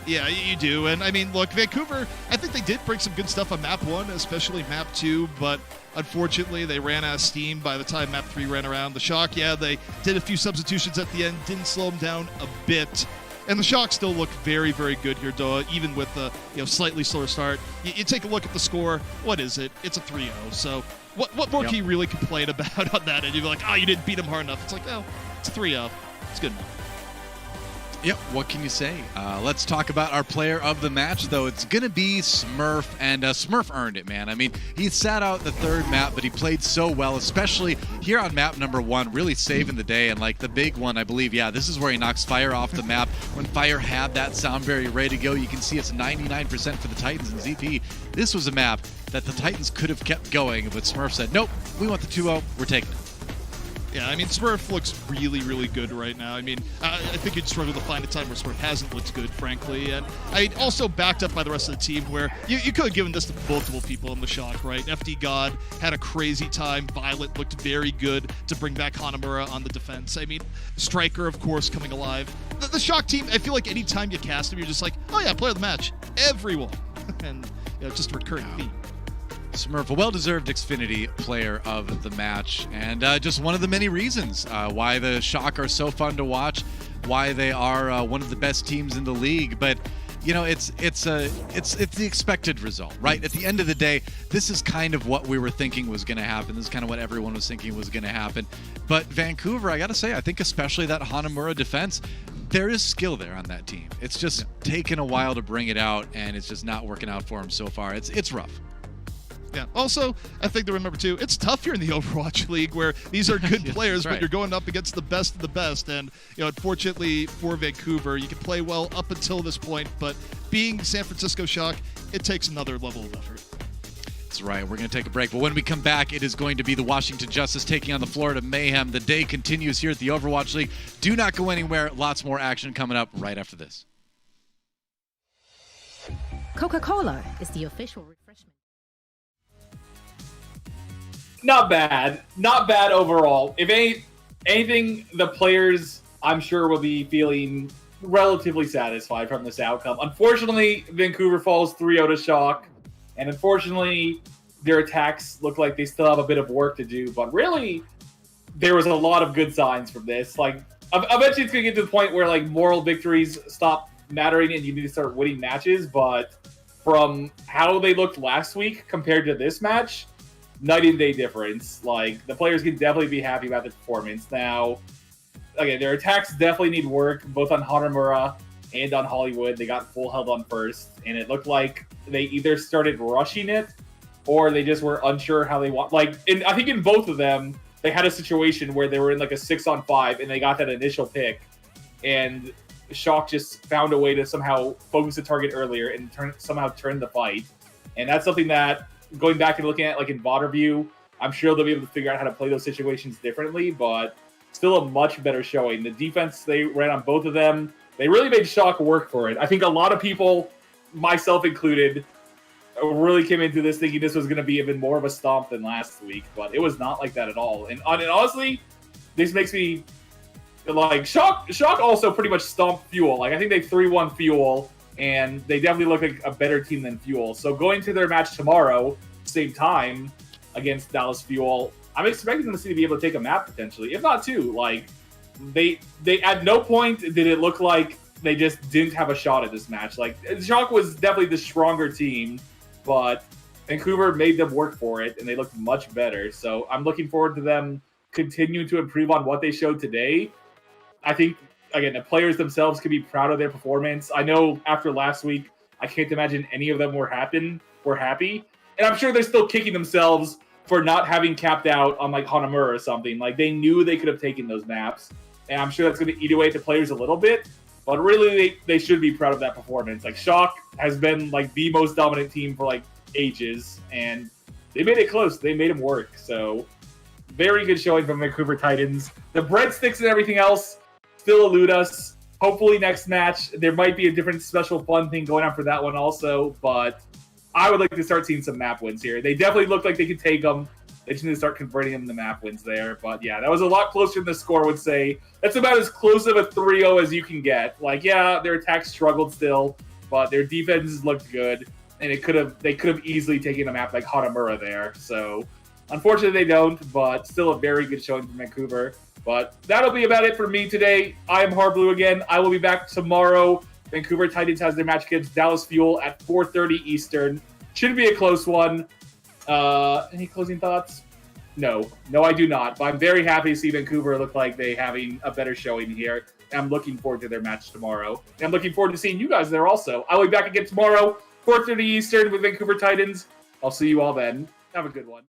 Yeah, you do. And I mean, look, Vancouver, I think they did bring some good stuff on map 1, especially map 2, but unfortunately they ran out of steam by the time map 3 ran around. The Shock, yeah, they did a few substitutions at the end, didn't slow them down a bit. And the Shock still look very, very good here, though, even with the slightly slower start. You take a look at the score. What is it? It's a 3-0. So what more can you really complain about on that? And you'd be like, oh, you didn't beat them hard enough. It's like, no, it's a 3-0. It's good enough. Yep, what can you say? Let's talk about our player of the match, though. It's going to be Smurf, and Smurf earned it, man. I mean, he sat out the third map, but he played so well, especially here on map number 1, really saving the day. And like the big one, I believe, yeah, this is where he knocks Fire off the map. When Fire had that sound barrier ready to go, you can see it's 99% for the Titans and ZP. This was a map that the Titans could have kept going, but Smurf said, nope, we want the 2-0, we're taking it. Yeah, I mean, Smurf looks really, really good right now. I mean, I think you'd struggle to find a time where Smurf hasn't looked good, frankly. And I also backed up by the rest of the team where you could have given this to multiple people in the Shock, right? FD God had a crazy time. Violet looked very good to bring back Hanamura on the defense. I mean, Striker, of course, coming alive. The Shock team, I feel like anytime you cast them, you're just like, oh yeah, player of the match. Everyone. And just a recurring theme. Smurf, a well-deserved Xfinity player of the match, and just one of the many reasons why the Shock are so fun to watch, why they are one of the best teams in the league. But it's the expected result, right? At the end of the day, this is kind of what we were thinking was going to happen. This is kind of what everyone was thinking was going to happen. But Vancouver, I got to say, I think especially that Hanamura defense, there is skill there on that team. It's just taken a while to bring it out, and it's just not working out for them so far. It's rough. Yeah. Also, I think to remember, too, it's tough here in the Overwatch League where these are good players, right. But you're going up against the best of the best. And, unfortunately for Vancouver, you can play well up until this point, but being San Francisco Shock, it takes another level of effort. That's right. We're going to take a break. But when we come back, it is going to be the Washington Justice taking on the Florida Mayhem. The day continues here at the Overwatch League. Do not go anywhere. Lots more action coming up right after this. Coca-Cola is the official refreshment. Not bad overall. If anything, the players, I'm sure, will be feeling relatively satisfied from this outcome. Unfortunately, Vancouver falls 3-0 to Shock, and unfortunately, their attacks look like they still have a bit of work to do, but really, there was a lot of good signs from this. Like, eventually it's going to get to the point where, like, moral victories stop mattering and you need to start winning matches, but from how they looked last week compared to this match, night and day difference. Like, the players can definitely be happy about the performance. Now, again, their attacks definitely need work, both on Hanamura and on Hollywood. They got full held on first, and it looked like they either started rushing it or they just were unsure how they want. Like, I think in both of them, they had a situation where they were in like a 6-on-5 and they got that initial pick, and Shock just found a way to somehow focus the target earlier and somehow turn the fight. And that's something that, going back and looking at like in VOD review, I'm sure they'll be able to figure out how to play those situations differently, but still a much better showing. The defense they ran on both of them, they really made Shock work for it. I think a lot of people, myself included, really came into this thinking this was going to be even more of a stomp than last week, but it was not like that at all. And honestly, this makes me like Shock also pretty much stomped Fuel. Like, I think they 3-1 Fuel, and they definitely look like a better team than Fuel. So going to their match tomorrow, same time, against Dallas Fuel, I'm expecting them to be able to take a map potentially, if not two. Like, they at no point did it look like they just didn't have a shot at this match. Like, Shock was definitely the stronger team, but Vancouver made them work for it, and they looked much better. So I'm looking forward to them continuing to improve on what they showed today. I think, again, the players themselves can be proud of their performance. I know after last week, I can't imagine any of them were happy. And I'm sure they're still kicking themselves for not having capped out on like Hanamura or something. Like, they knew they could have taken those maps. and I'm sure that's going to eat away at the players a little bit. But really, they should be proud of that performance. Like, Shock has been like the most dominant team for like ages, and they made it close. They made them work. So, very good showing from Vancouver Titans. The breadsticks and everything else still elude us. Hopefully, next match there might be a different special fun thing going on for that one also. But I would like to start seeing some map wins here. They definitely look like they could take them. They just need to start converting them to map wins there. But yeah, that was a lot closer than the score would say. That's about as close of a 3-0 as you can get. Like, yeah, their attack struggled still, but their defenses looked good. And they could have easily taken a map like Hanamura there. So, unfortunately they don't, but still a very good showing from Vancouver. But that'll be about it for me today. I am Harbleu again. I will be back tomorrow. Vancouver Titans has their match against Dallas Fuel at 4:30 Eastern. Should be a close one. Any closing thoughts? No, I do not. But I'm very happy to see Vancouver look like they having a better showing here. I'm looking forward to their match tomorrow. And I'm looking forward to seeing you guys there also. I'll be back again tomorrow, 4:30 Eastern with Vancouver Titans. I'll see you all then. Have a good one.